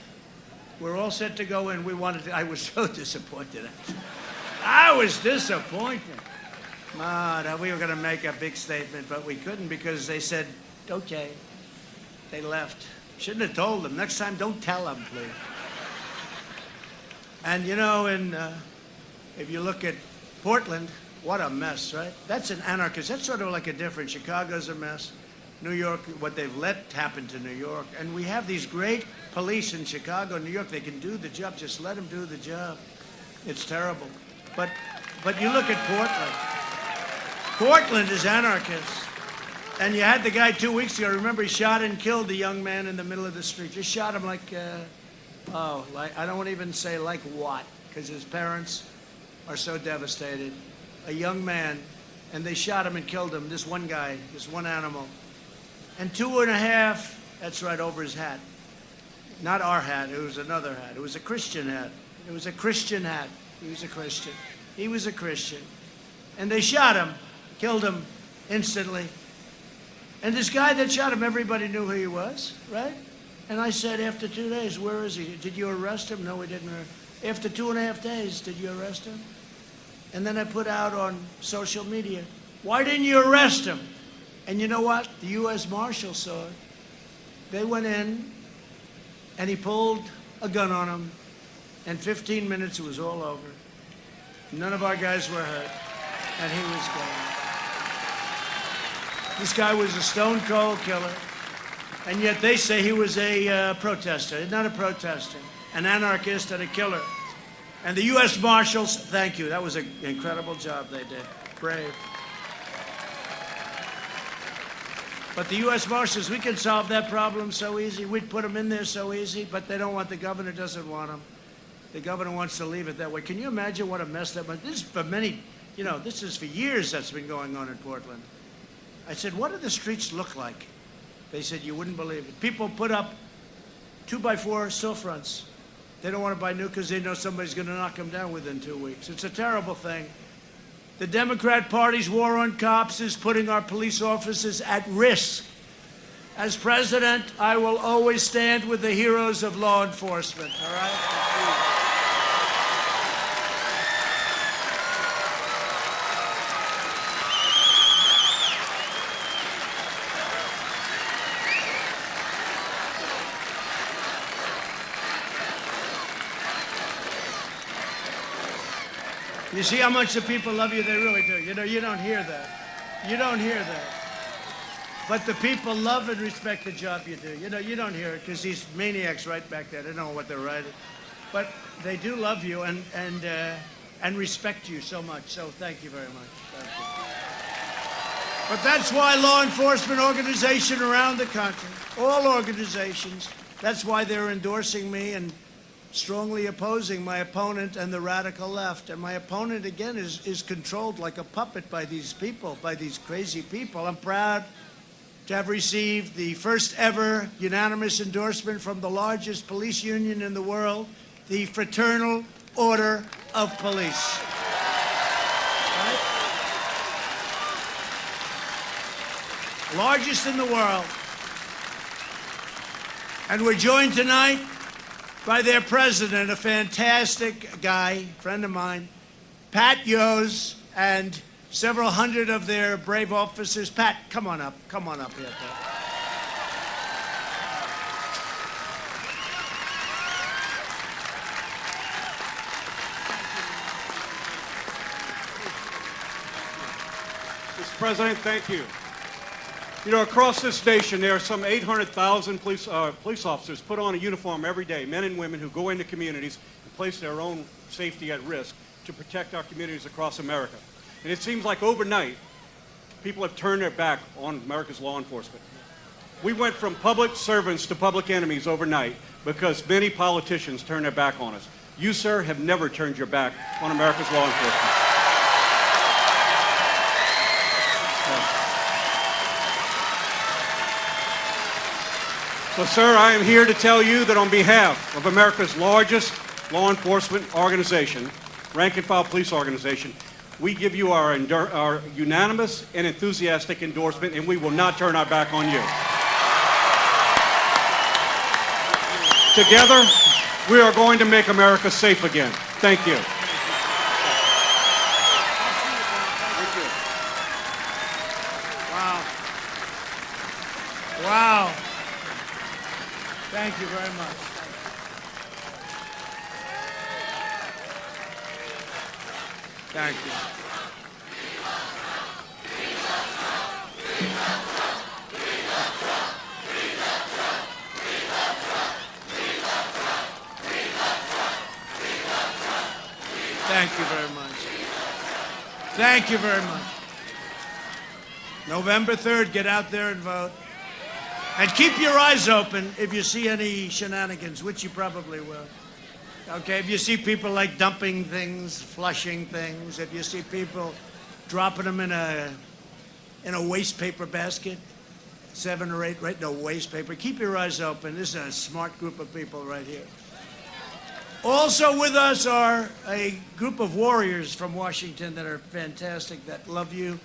[SPEAKER 1] We're all set to go in. I was so disappointed. I was disappointed. We were going to make a big statement, but we couldn't because they said, okay. They left. Shouldn't have told them. Next time, don't tell them, please. And if you look at Portland, what a mess, right? That's an anarchist. That's sort of like a different. Chicago's a mess. New York, what they've let happen to New York. And we have these great police in Chicago, New York. They can do the job. Just let them do the job. It's terrible. But you look at Portland. Portland is anarchist. And you had the guy 2 weeks ago. Remember, he shot and killed the young man in the middle of the street. Just shot him like I don't want to even say like what, because his parents are so devastated. A young man, and they shot him and killed him, this one guy, this one animal. And 2.5, that's right, over his hat. Not our hat, it was another hat. It was a Christian hat. It was a Christian hat. He was a Christian. He was a Christian. And they shot him, killed him instantly. And this guy that shot him, everybody knew who he was, right? And I said, after 2 days, where is he? Did you arrest him? No, we didn't. After 2.5 days, did you arrest him? And then I put out on social media, why didn't you arrest him? And you know what? The U.S. Marshals saw it. They went in, and he pulled a gun on him. And 15 minutes, it was all over. None of our guys were hurt, and he was gone. This guy was a stone-cold killer, and yet they say he was a protester. He's not a protester, an anarchist and a killer. And the U.S. Marshals, thank you. That was an incredible job they did. Brave. But the U.S. Marshals, we can solve that problem so easy. We'd put them in there so easy, but they don't want, the governor doesn't want them. The governor wants to leave it that way. Can you imagine what a mess that was? This is for many, this is for years that's been going on in Portland. I said, what do the streets look like? They said, you wouldn't believe it. People put up 2x4 storefronts. They don't want to buy new because they know somebody's going to knock them down within 2 weeks. It's a terrible thing. The Democrat Party's war on cops is putting our police officers at risk. As president, I will always stand with the heroes of law enforcement, all right? You see how much the people love you? They really do. You know, you don't hear that. You don't hear that. But the people love and respect the job you do. You know, you don't hear it because these maniacs right back there, they don't know what they're writing. But they do love you and respect you so much. So thank you very much. Thank you. But that's why law enforcement organizations around the country, all organizations, that's why they're endorsing me and strongly opposing my opponent and the radical left. And my opponent, again, is controlled like a puppet by these people, by these crazy people. I'm proud to have received the first ever unanimous endorsement from the largest police union in the world, the Fraternal Order of Police. Right? Largest in the world. And we're joined tonight by their president, a fantastic guy, friend of mine, Pat Yos, and several hundred of their brave officers. Pat, come on up. Come on up here, Pat.
[SPEAKER 2] Mr. President, thank you. You know, across this nation, there are some 800,000 police officers put on a uniform every day, men and women who go into communities and place their own safety at risk to protect our communities across America. And it seems like overnight, people have turned their back on America's law enforcement. We went from public servants to public enemies overnight because many politicians turned their back on us. You, sir, have never turned your back on America's law enforcement. So, sir, I am here to tell you that on behalf of America's largest law enforcement organization, rank and file police organization, we give you our unanimous and enthusiastic endorsement, and we will not turn our back on you. Together, we are going to make America safe again. Thank you.
[SPEAKER 1] Wow. Wow. Thank you very much. Thank you. Thank you very much. Thank you very much. November 3rd, get out there and vote. And keep your eyes open if you see any shenanigans, which you probably will. Okay, if you see people like dumping things, flushing things, if you see people dropping them in a waste paper basket, 7 or 8 right in a waste paper, keep your eyes open. This is a smart group of people right here. Also with us are a group of warriors from Washington that are fantastic, that love you.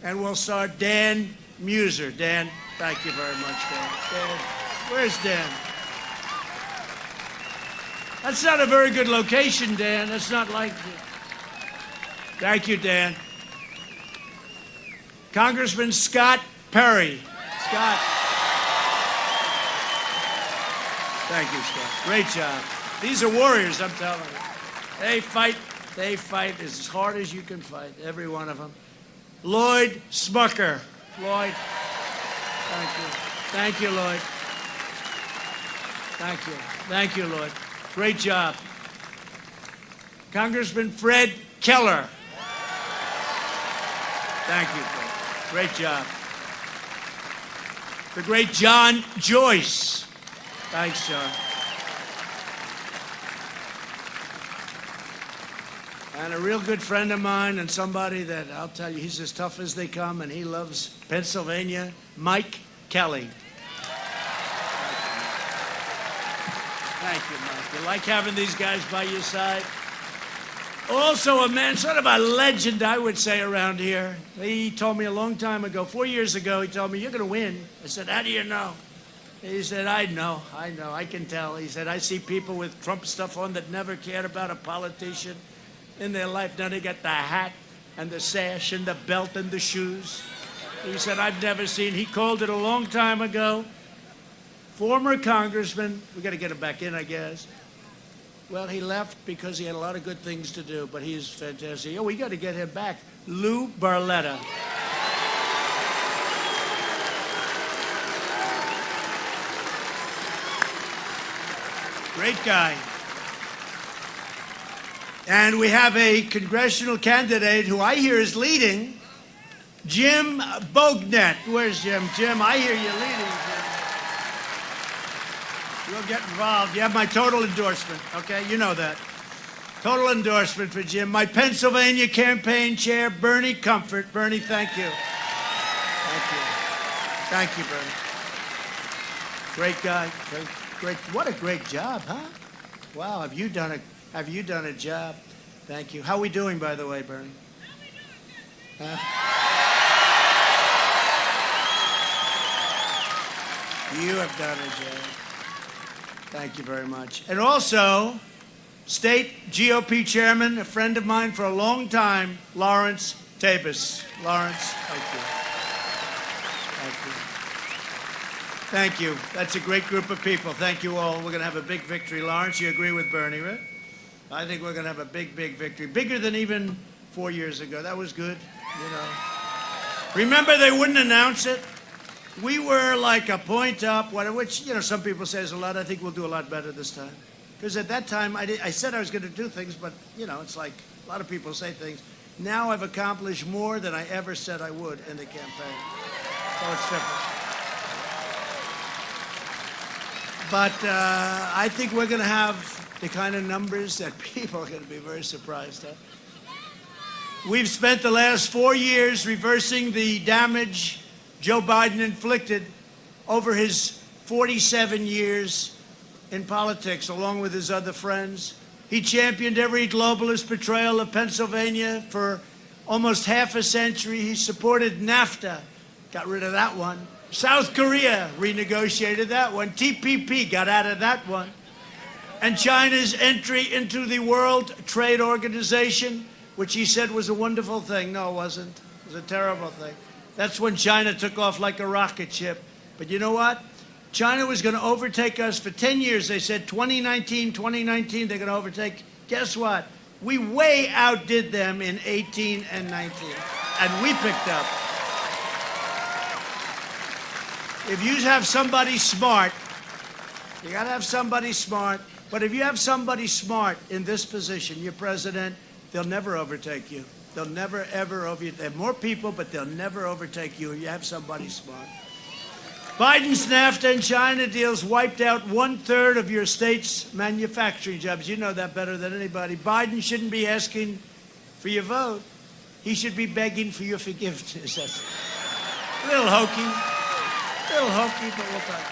[SPEAKER 1] And we'll start Dan Muser. Dan, thank you very much, Dan. Dan, where's Dan? That's not a very good location, Dan. That's not like you. Thank you, Dan. Congressman Scott Perry. Scott. Thank you, Scott. Great job. These are warriors, I'm telling you. They fight as hard as you can fight, every one of them. Lloyd Smucker. Lloyd. Thank you. Thank you, Lloyd. Thank you. Thank you, Lloyd. Great job. Congressman Fred Keller. Thank you, Fred. Great job. The great John Joyce. Thanks, John. And a real good friend of mine and somebody that I'll tell you, he's as tough as they come and he loves Pennsylvania, Mike Kelly. Thank you, Mike. You like having these guys by your side? Also a man, sort of a legend, I would say, around here. He told me a long time ago, 4 years ago, he told me, you're going to win. I said, how do you know? He said, I know, I can tell. He said, I see people with Trump stuff on that never cared about a politician in their life. Now they got the hat and the sash and the belt and the shoes. He said, I've never seen, he called it a long time ago. Former Congressman, we got to get him back in, I guess. Well, he left because he had a lot of good things to do, but he's fantastic. Oh, we got to get him back. Lou Barletta. Great guy. And we have a congressional candidate who I hear is leading, Jim Bognet. Where's Jim? Jim, I hear you leading, Jim. You'll get involved. You have my total endorsement, okay? You know that. Total endorsement for Jim. My Pennsylvania campaign chair, Bernie Comfort. Bernie, thank you. Thank you. Thank you, Bernie. Great guy. Great. What a great job, huh? Wow, have you done a job? Thank you. How are we doing, by the way, Bernie? You have done a job. Thank you very much. And also, State GOP Chairman, a friend of mine for a long time, Lawrence Tabus. Lawrence, thank you. Thank you. Thank you. That's a great group of people. Thank you all. We're going to have a big victory. Lawrence, you agree with Bernie, right? I think we're going to have a big, big victory. Bigger than even 4 years ago. That was good, you know. Remember, they wouldn't announce it? We were like a point up, which, you know, some people say is a lot. I think we'll do a lot better this time. Because at that time, I said I was going to do things, but, you know, it's like a lot of people say things. Now I've accomplished more than I ever said I would in the campaign. So it's different. But I think we're going to have the kind of numbers that people are going to be very surprised at. We've spent the last 4 years reversing the damage Joe Biden inflicted over his 47 years in politics, along with his other friends. He championed every globalist betrayal of Pennsylvania for almost half a century. He supported NAFTA, got rid of that one. South Korea renegotiated that one. TPP got out of that one. And China's entry into the World Trade Organization, which he said was a wonderful thing. No, it wasn't. It was a terrible thing. That's when China took off like a rocket ship. But you know what? China was going to overtake us for 10 years. They said 2019, they're going to overtake. Guess what? We way outdid them in 18 and 19. And we picked up. If you have somebody smart, you got to have somebody smart. But if you have somebody smart in this position, your president, they'll never overtake you. They'll never, ever overtake you. They have more people, but they'll never overtake you if you have somebody smart. Biden's NAFTA and China deals wiped out 1/3 of your state's manufacturing jobs. You know that better than anybody. Biden shouldn't be asking for your vote. He should be begging for your forgiveness. That's a little hokey. A little hokey, but we'll talk.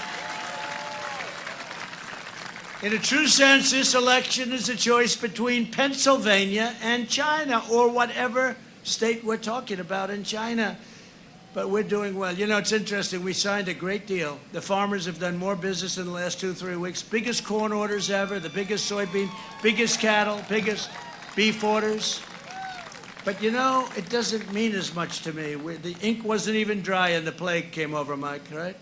[SPEAKER 1] In a true sense, this election is a choice between Pennsylvania and China, or whatever state we're talking about in China. But we're doing well. You know, it's interesting. We signed a great deal. The farmers have done more business in the last 2-3 weeks. Biggest corn orders ever, the biggest soybean, biggest cattle, biggest beef orders. But, you know, it doesn't mean as much to me. The ink wasn't even dry and the plague came over, Mike, right?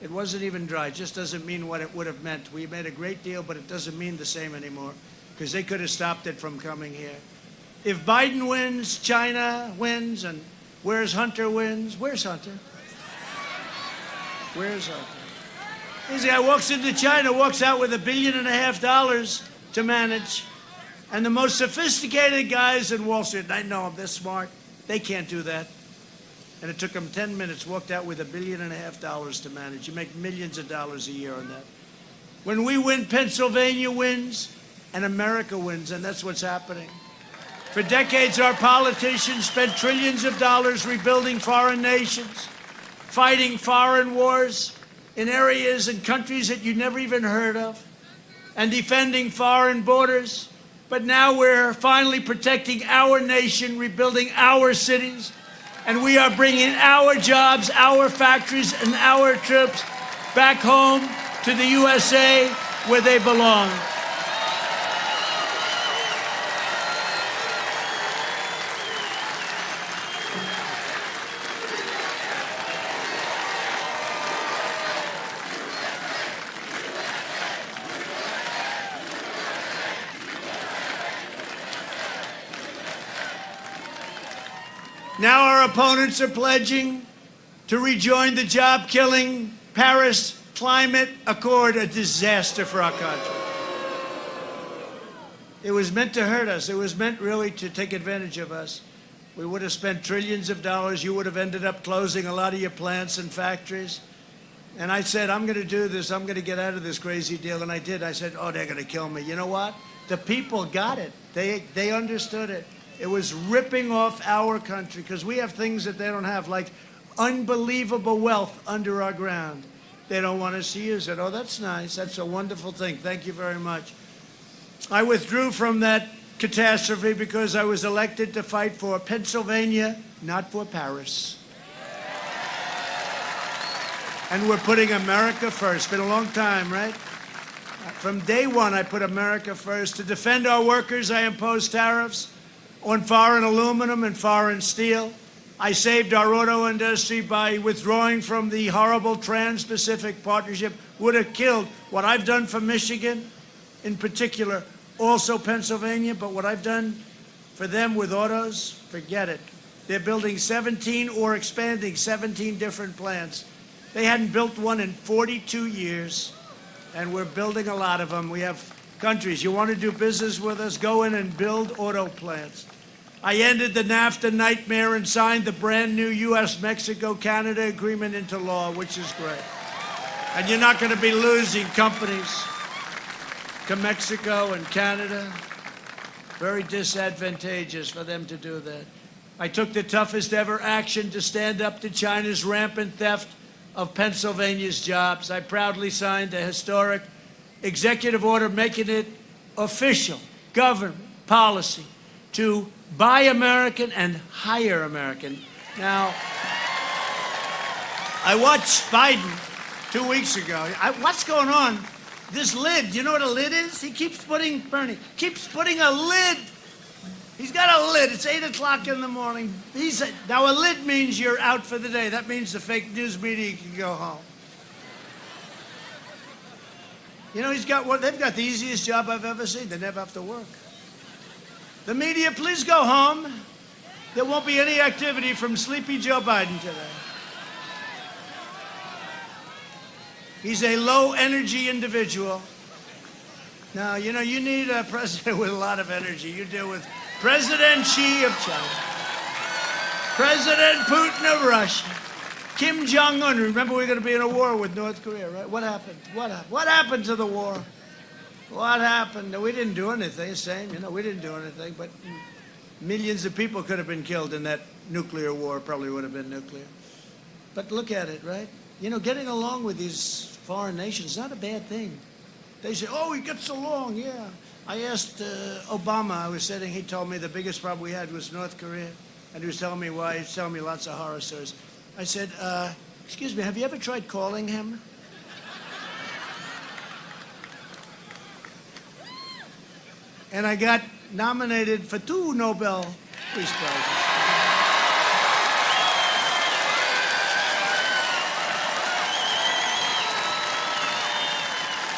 [SPEAKER 1] It wasn't even dry. It just doesn't mean what it would have meant. We made a great deal, but it doesn't mean the same anymore because they could have stopped it from coming here. If Biden wins, China wins, and where's Hunter wins? Where's Hunter? Where's Hunter? This guy walks into China, walks out with $1.5 billion to manage. And the most sophisticated guys in Wall Street, and I know them, they're smart, they can't do that. And it took them 10 minutes, walked out with $1.5 billion to manage. You make millions of dollars a year on that. When we win, Pennsylvania wins, and America wins, and that's what's happening. For decades, our politicians spent trillions of dollars rebuilding foreign nations, fighting foreign wars in areas and countries that you never even heard of, and defending foreign borders. But now we're finally protecting our nation, rebuilding our cities, and we are bringing our jobs, our factories, and our troops back home to the USA where they belong. Now our opponents are pledging to rejoin the job-killing Paris Climate Accord, a disaster for our country. It was meant to hurt us. It was meant really to take advantage of us. We would have spent trillions of dollars. You would have ended up closing a lot of your plants and factories. And I said, I'm going to do this. I'm going to get out of this crazy deal. And I did. I said, oh, they're going to kill me. You know what? The people got it. They understood it. It was ripping off our country because we have things that they don't have, like unbelievable wealth under our ground. They don't want us to use it. Oh, that's nice. That's a wonderful thing. Thank you very much. I withdrew from that catastrophe because I was elected to fight for Pennsylvania, not for Paris. And we're putting America first. Been a long time, right? From day one, I put America first. To defend our workers, I imposed tariffs on foreign aluminum and foreign steel. I saved our auto industry by withdrawing from the horrible Trans-Pacific Partnership. Would have killed what I've done for Michigan in particular, also Pennsylvania, but what I've done for them with autos, forget it. They're building 17 or expanding 17 different plants. They hadn't built one in 42 years, and we're building a lot of them. We have countries, you want to do business with us, go in and build auto plants. I ended the NAFTA nightmare and signed the brand new U.S.-Mexico-Canada agreement into law, which is great. And you're not going to be losing companies to Mexico and Canada. Very disadvantageous for them to do that. I took the toughest ever action to stand up to China's rampant theft of Pennsylvania's jobs. I proudly signed a historic executive order making it official government policy to buy American and hire American. Now, I watched Biden 2 weeks ago. What's going on? This lid, you know what a lid is? He keeps putting, Bernie, keeps putting a lid. He's got a lid. It's 8 o'clock in the morning. Now a lid means you're out for the day. That means the fake news media can go home. You know, they've got the easiest job I've ever seen. They never have to work. The media, please go home. There won't be any activity from sleepy Joe Biden today. He's a low-energy individual. Now, you know, you need a president with a lot of energy. You deal with President Xi of China, President Putin of Russia, Kim Jong-un. Remember, we're going to be in a war with North Korea, right? What happened? What happened to the war? What happened? No, we didn't do anything. Same, you know, we didn't do anything. But millions of people could have been killed in that nuclear war. Probably would have been nuclear. But look at it, right? You know, getting along with these foreign nations is not a bad thing. They say, oh, he gets along, yeah. I asked Obama, I was sitting, he told me the biggest problem we had was North Korea. And he was telling me why, he was telling me lots of horror stories. I said, excuse me, have you ever tried calling him? And I got nominated for 2 Nobel Peace Prizes.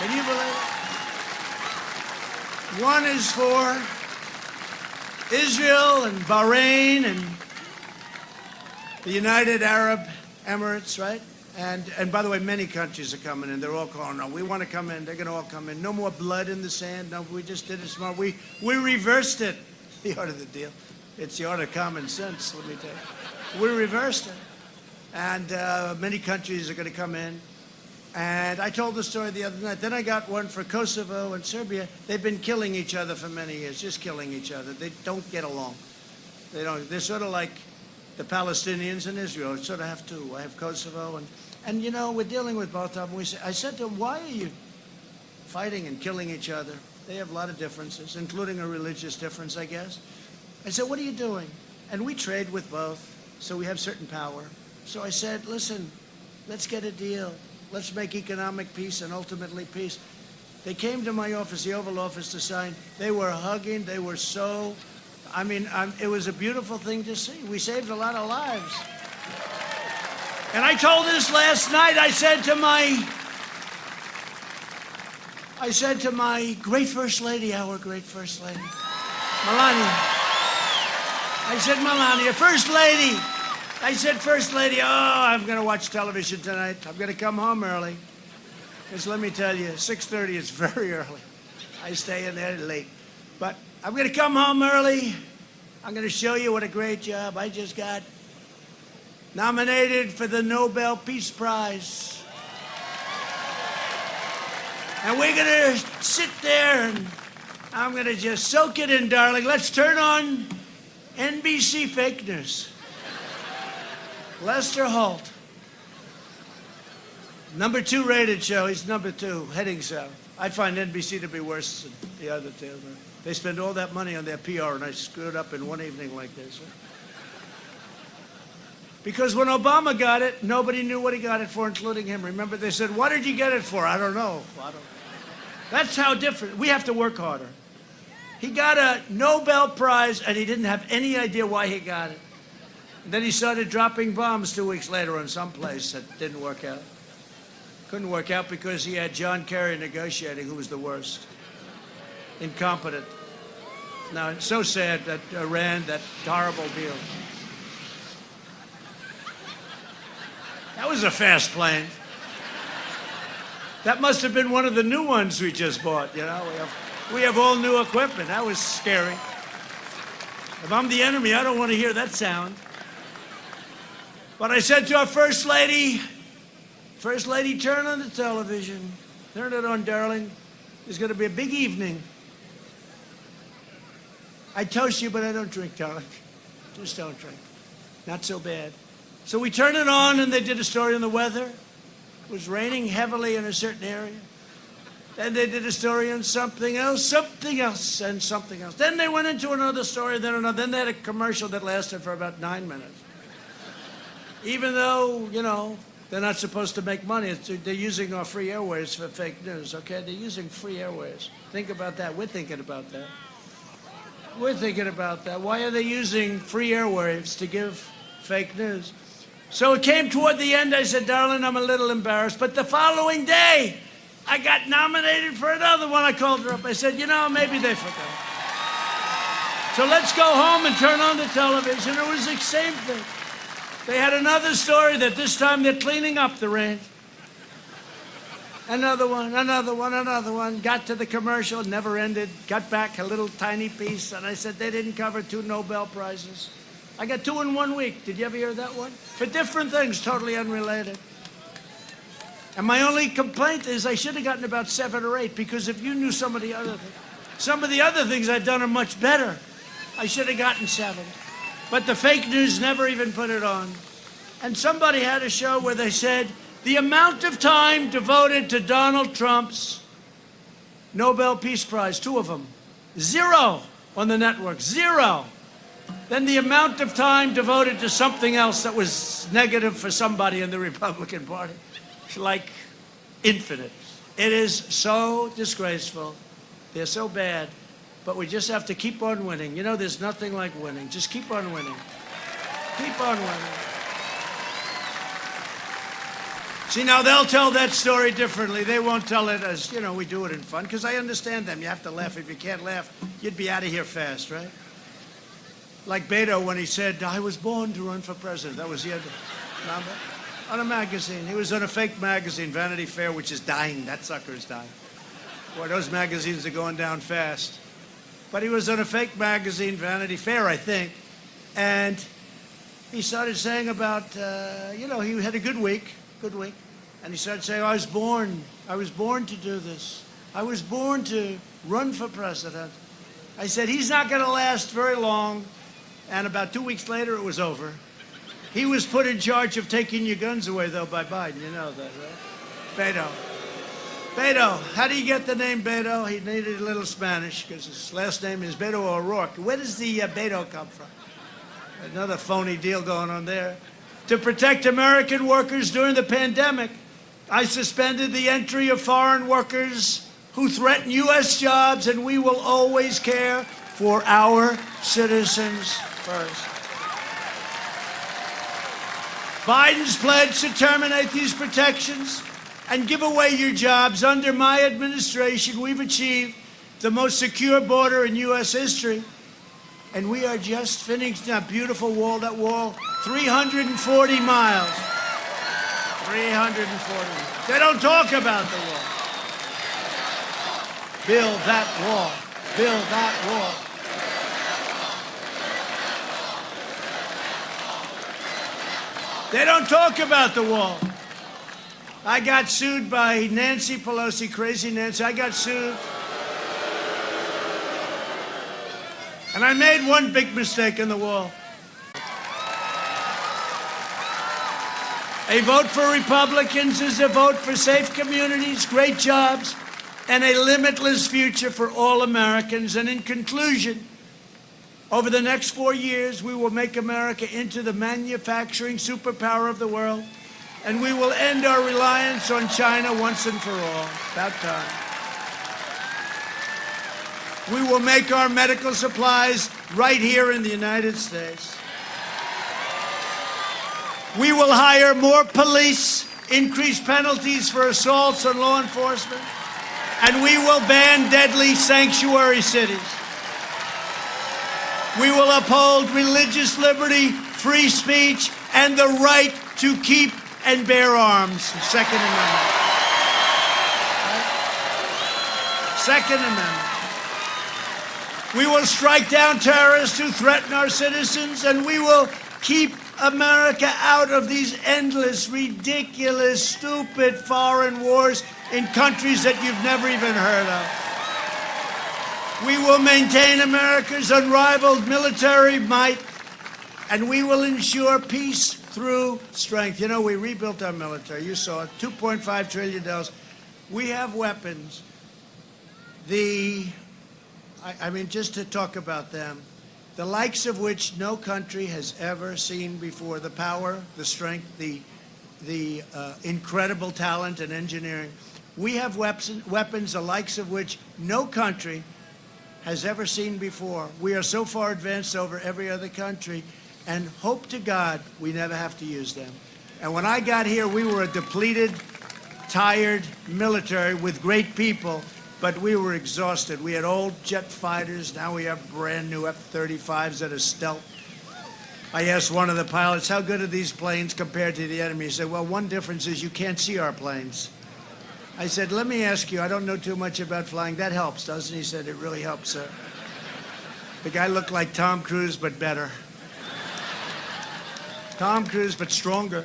[SPEAKER 1] Can you believe it? One is for Israel and Bahrain and the United Arab Emirates, right? And by the way, many countries are coming in. They're all calling, no, we want to come in. They're going to all come in. No more blood in the sand. No, we just did it smart. We reversed it. The art of the deal. It's the art of common sense, let me tell you. We reversed it. And many countries are going to come in. And I told the story the other night. Then I got one for Kosovo and Serbia. They've been killing each other for many years, just killing each other. They don't get along. They don't. They're sort of like the Palestinians and Israel. Sort of have two. I have Kosovo, and you know, we're dealing with both of them. I said to them, why are you fighting and killing each other? They have a lot of differences, including a religious difference, I guess. I said, what are you doing? And we trade with both, so we have certain power. So I said, listen, let's get a deal. Let's make economic peace and ultimately peace. They came to my office, the Oval Office, to sign. They were hugging. They were so, I mean, it was a beautiful thing to see. We saved a lot of lives. And I told this last night. I said to my great First Lady, our great First Lady, Melania, I said, Melania, First Lady. I said, First Lady, oh, I'm going to watch television tonight. I'm going to come home early. Because let me tell you, 6:30 is very early. I stay in there late. But I'm going to come home early. I'm going to show you what a great job I just got. Nominated for the Nobel Peace Prize. And we're going to sit there and I'm going to just soak it in, darling. Let's turn on NBC Fake News. Lester Holt. Number 2 rated show. He's number 2, heading south. I find NBC to be worse than the other two. They spend all that money on their PR, and I screwed up in one evening like this. Because when Obama got it, nobody knew what he got it for, including him. Remember, they said, what did you get it for? I don't know. That's how different. We have to work harder. He got a Nobel Prize, and he didn't have any idea why he got it. And then he started dropping bombs 2 weeks later on some place that didn't work out. Couldn't work out because he had John Kerry negotiating, who was the worst. Incompetent. Now, it's so sad that Iran, that horrible deal. That was a fast plane. That must have been one of the new ones we just bought, you know. We have all new equipment. That was scary. If I'm the enemy, I don't want to hear that sound. But I said to our First Lady, turn on the television. Turn it on, darling. There's going to be a big evening. I toast you, but I don't drink, darling. Just don't drink. Not so bad. So we turned it on, and they did a story on the weather. It was raining heavily in a certain area. Then they did a story on something else, and something else. Then they went into another story, then another. Then they had a commercial that lasted for about 9 minutes. Even though, you know, they're not supposed to make money. They're using our free airwaves for fake news, okay? They're using free airwaves. Think about that. We're thinking about that. We're thinking about that. Why are they using free airwaves to give fake news? So it came toward the end. I said, darling, I'm a little embarrassed. But the following day, I got nominated for another one. I called her up. I said, you know, maybe they forgot. So let's go home and turn on the television. It was the same thing. They had another story that this time they're cleaning up the range. Another one, another one, another one. Got to the commercial, never ended. Got back a little tiny piece, and I said they didn't cover 2 Nobel Prizes. I got 2 in 1 week. Did you ever hear that one? For different things, totally unrelated. And my only complaint is I should have gotten about 7 or 8, because if you knew some of the other things I've done are much better. I should have gotten 7. But the fake news never even put it on. And somebody had a show where they said, the amount of time devoted to Donald Trump's Nobel Peace Prize, 2 of them, 0 on the network, 0. Then the amount of time devoted to something else that was negative for somebody in the Republican Party, like infinite. It is so disgraceful. They're so bad. But we just have to keep on winning. You know, there's nothing like winning. Just keep on winning. Keep on winning. See, now they'll tell that story differently. They won't tell it as, you know, we do it in fun, because I understand them. You have to laugh. If you can't laugh, you'd be out of here fast, right? Like Beto when he said, I was born to run for president. That was the end. Remember? On a magazine. He was on a fake magazine, Vanity Fair, which is dying. That sucker's dying. Boy, those magazines are going down fast. But he was on a fake magazine, Vanity Fair, I think, and he started saying about, you know, he had a good week, and he started saying, I was born to do this. I was born to run for president. I said, he's not going to last very long, and about 2 weeks later, it was over. He was put in charge of taking your guns away, though, by Biden. You know that, right? Beto. How do you get the name Beto? He needed a little Spanish because his last name is Beto O'Rourke. Where does the Beto come from? Another phony deal going on there. To protect American workers during the pandemic, I suspended the entry of foreign workers who threaten U.S. jobs, and we will always care for our citizens first. Biden's pledge to terminate these protections and give away your jobs. Under my administration, we've achieved the most secure border in U.S. history. And we are just finishing that beautiful wall. That wall, 340 miles. 340 miles. They don't talk about the wall. Build that wall. Build that wall. They don't talk about the wall. I got sued by Nancy Pelosi, crazy Nancy. I got sued. And I made one big mistake in the wall. A vote for Republicans is a vote for safe communities, great jobs, and a limitless future for all Americans. And in conclusion, over the next 4 years, we will make America into the manufacturing superpower of the world, and we will end our reliance on China once and for all. About time. We will make our medical supplies right here in the United States. We will hire more police, increase penalties for assaults on law enforcement, and we will ban deadly sanctuary cities. We will uphold religious liberty, free speech, and the right to keep and bear arms. Second Amendment. Second Amendment. We will strike down terrorists who threaten our citizens, and we will keep America out of these endless, ridiculous, stupid foreign wars in countries that you've never even heard of. We will maintain America's unrivaled military might, and we will ensure peace through strength. You know, we rebuilt our military. You saw it, $2.5 trillion. We have weapons. I mean, just to talk about them, the likes of which no country has ever seen before. The power, the strength, the incredible talent and engineering. We have weapons the likes of which no country has ever seen before. We are so far advanced over every other country, and hope to God we never have to use them. And when I got here, we were a depleted, tired military with great people, but we were exhausted. We had old jet fighters. Now we have brand new F-35s that are stealth. I asked one of the pilots, how good are these planes compared to the enemy? He said, well, one difference is you can't see our planes. I said, let me ask you, I don't know too much about flying. That helps, doesn't he? He said, it really helps, sir. The guy looked like Tom Cruise, but better. Tom Cruise, but stronger.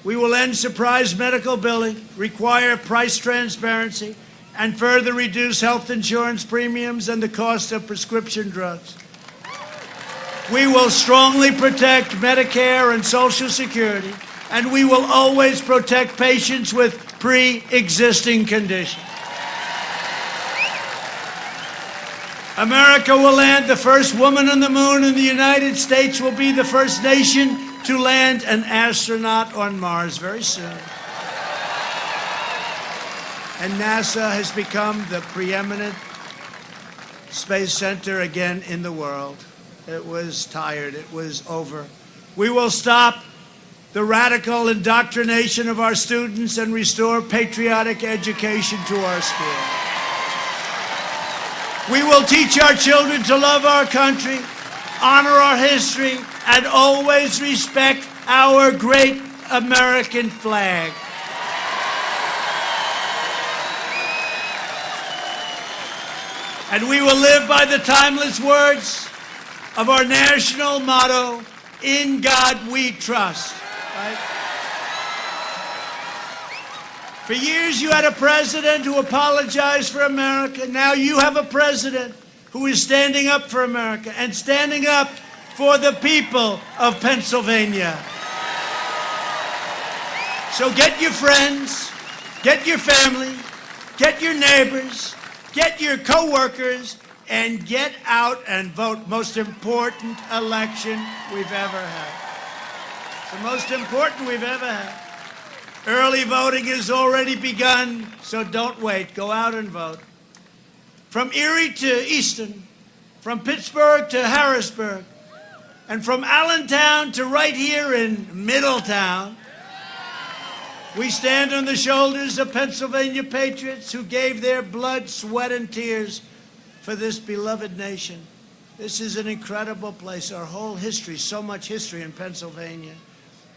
[SPEAKER 1] We will end surprise medical billing, require price transparency, and further reduce health insurance premiums and the cost of prescription drugs. We will strongly protect Medicare and Social Security, and we will always protect patients with pre-existing conditions. America will land the first woman on the moon, and the United States will be the first nation to land an astronaut on Mars very soon. And NASA has become the preeminent space center again in the world. It was tired. It was over. We will stop the radical indoctrination of our students and restore patriotic education to our schools. We will teach our children to love our country, honor our history, and always respect our great American flag. And we will live by the timeless words of our national motto, in God we trust. Right? For years you had a president who apologized for America. Now you have a president who is standing up for America and standing up for the people of Pennsylvania. So get your friends, get your family, get your neighbors, get your co-workers, and get out and vote. Most important election we've ever had. It's the most important we've ever had. Early voting has already begun, so don't wait. Go out and vote. From Erie to Easton, from Pittsburgh to Harrisburg, and from Allentown to right here in Middletown, we stand on the shoulders of Pennsylvania patriots who gave their blood, sweat, and tears for this beloved nation. This is an incredible place. Our whole history, so much history in Pennsylvania.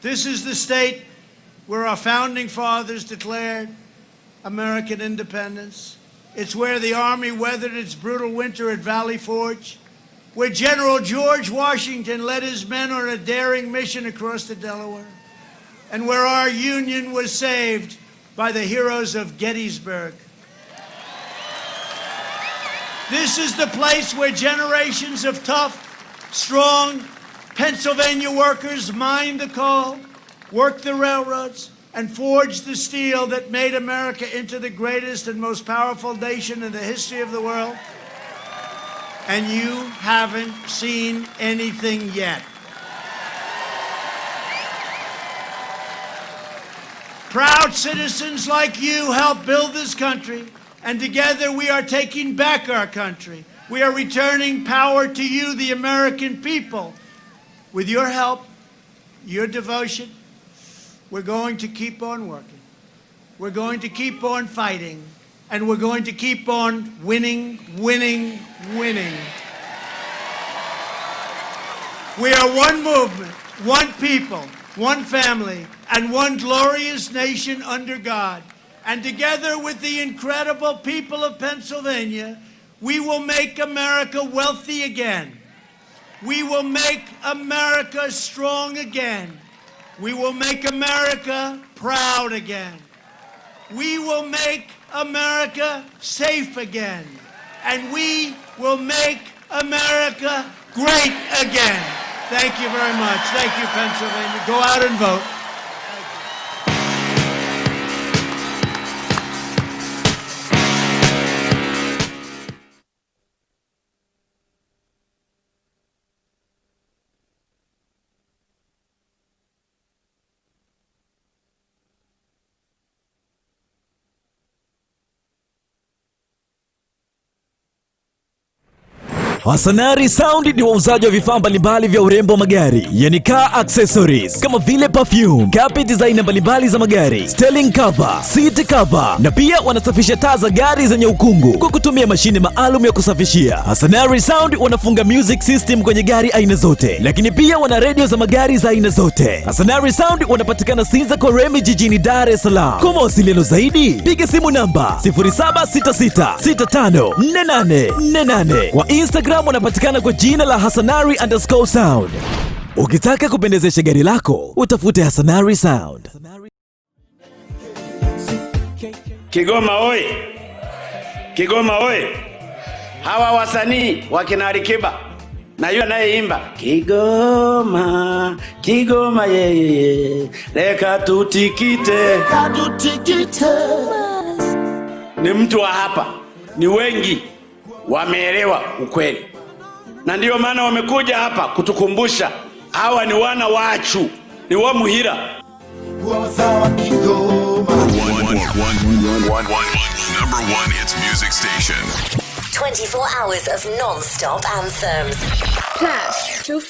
[SPEAKER 1] This is the state where our founding fathers declared American independence. It's where the Army weathered its brutal winter at Valley Forge, where General George Washington led his men on a daring mission across the Delaware, and where our Union was saved by the heroes of Gettysburg. This is the place where generations of tough, strong Pennsylvania workers mined the coal, worked the railroads, and forged the steel that made America into the greatest and most powerful nation in the history of the world. And you haven't seen anything yet. Proud citizens like you helped build this country, and together we are taking back our country. We are returning power to you, the American people. With your help, your devotion, we're going to keep on working. We're going to keep on fighting, and we're going to keep on winning, winning, winning. We are one movement, one people, one family, and one glorious nation under God. And together with the incredible people of Pennsylvania, we will make America wealthy again. We will make America strong again. We will make America proud again. We will make America safe again. And we will make America great again. Thank you very much. Thank you, Pennsylvania. Go out and vote.
[SPEAKER 3] Hasanari Sound ni wauzaji wa vifaa mbalimbali vya urembo magari, yani car accessories, kama vile perfume, carpet design mbalimbali za magari, sterling cover, seat cover, na pia wanasafisha taa za gari zenye ukungu kwa kutumia mashine maalum ya kusafishia. Hasanari Sound wanafunga music system kwenye gari aina zote, lakini pia wana radio za magari za aina zote. Hasanari Sound wanapatikana Sinza Koremi jijini Dar es Salaam. Kwa mawasiliano zaidi, piga simu namba 0766654848. Kwa Instagram wanapatikana kwa jina la Hasanari_Sound. Ukitaka kupendezesha gari lako, utafute Hasanari Sound.
[SPEAKER 4] Kigoma oi! Kigoma oi! Hawa wasanii wakina Alikiba na yule anayeimba Kigoma, Kigoma yeye, leka tutikite. Ni mtu wa hapa, ni wengi wameelewa ukweli, na ndio maana wamekuja hapa kutukumbusha hawa ni wana wachu, ni wa Muhira.
[SPEAKER 5] Number one hits music station.
[SPEAKER 6] 24 hours of non-stop anthems. Clash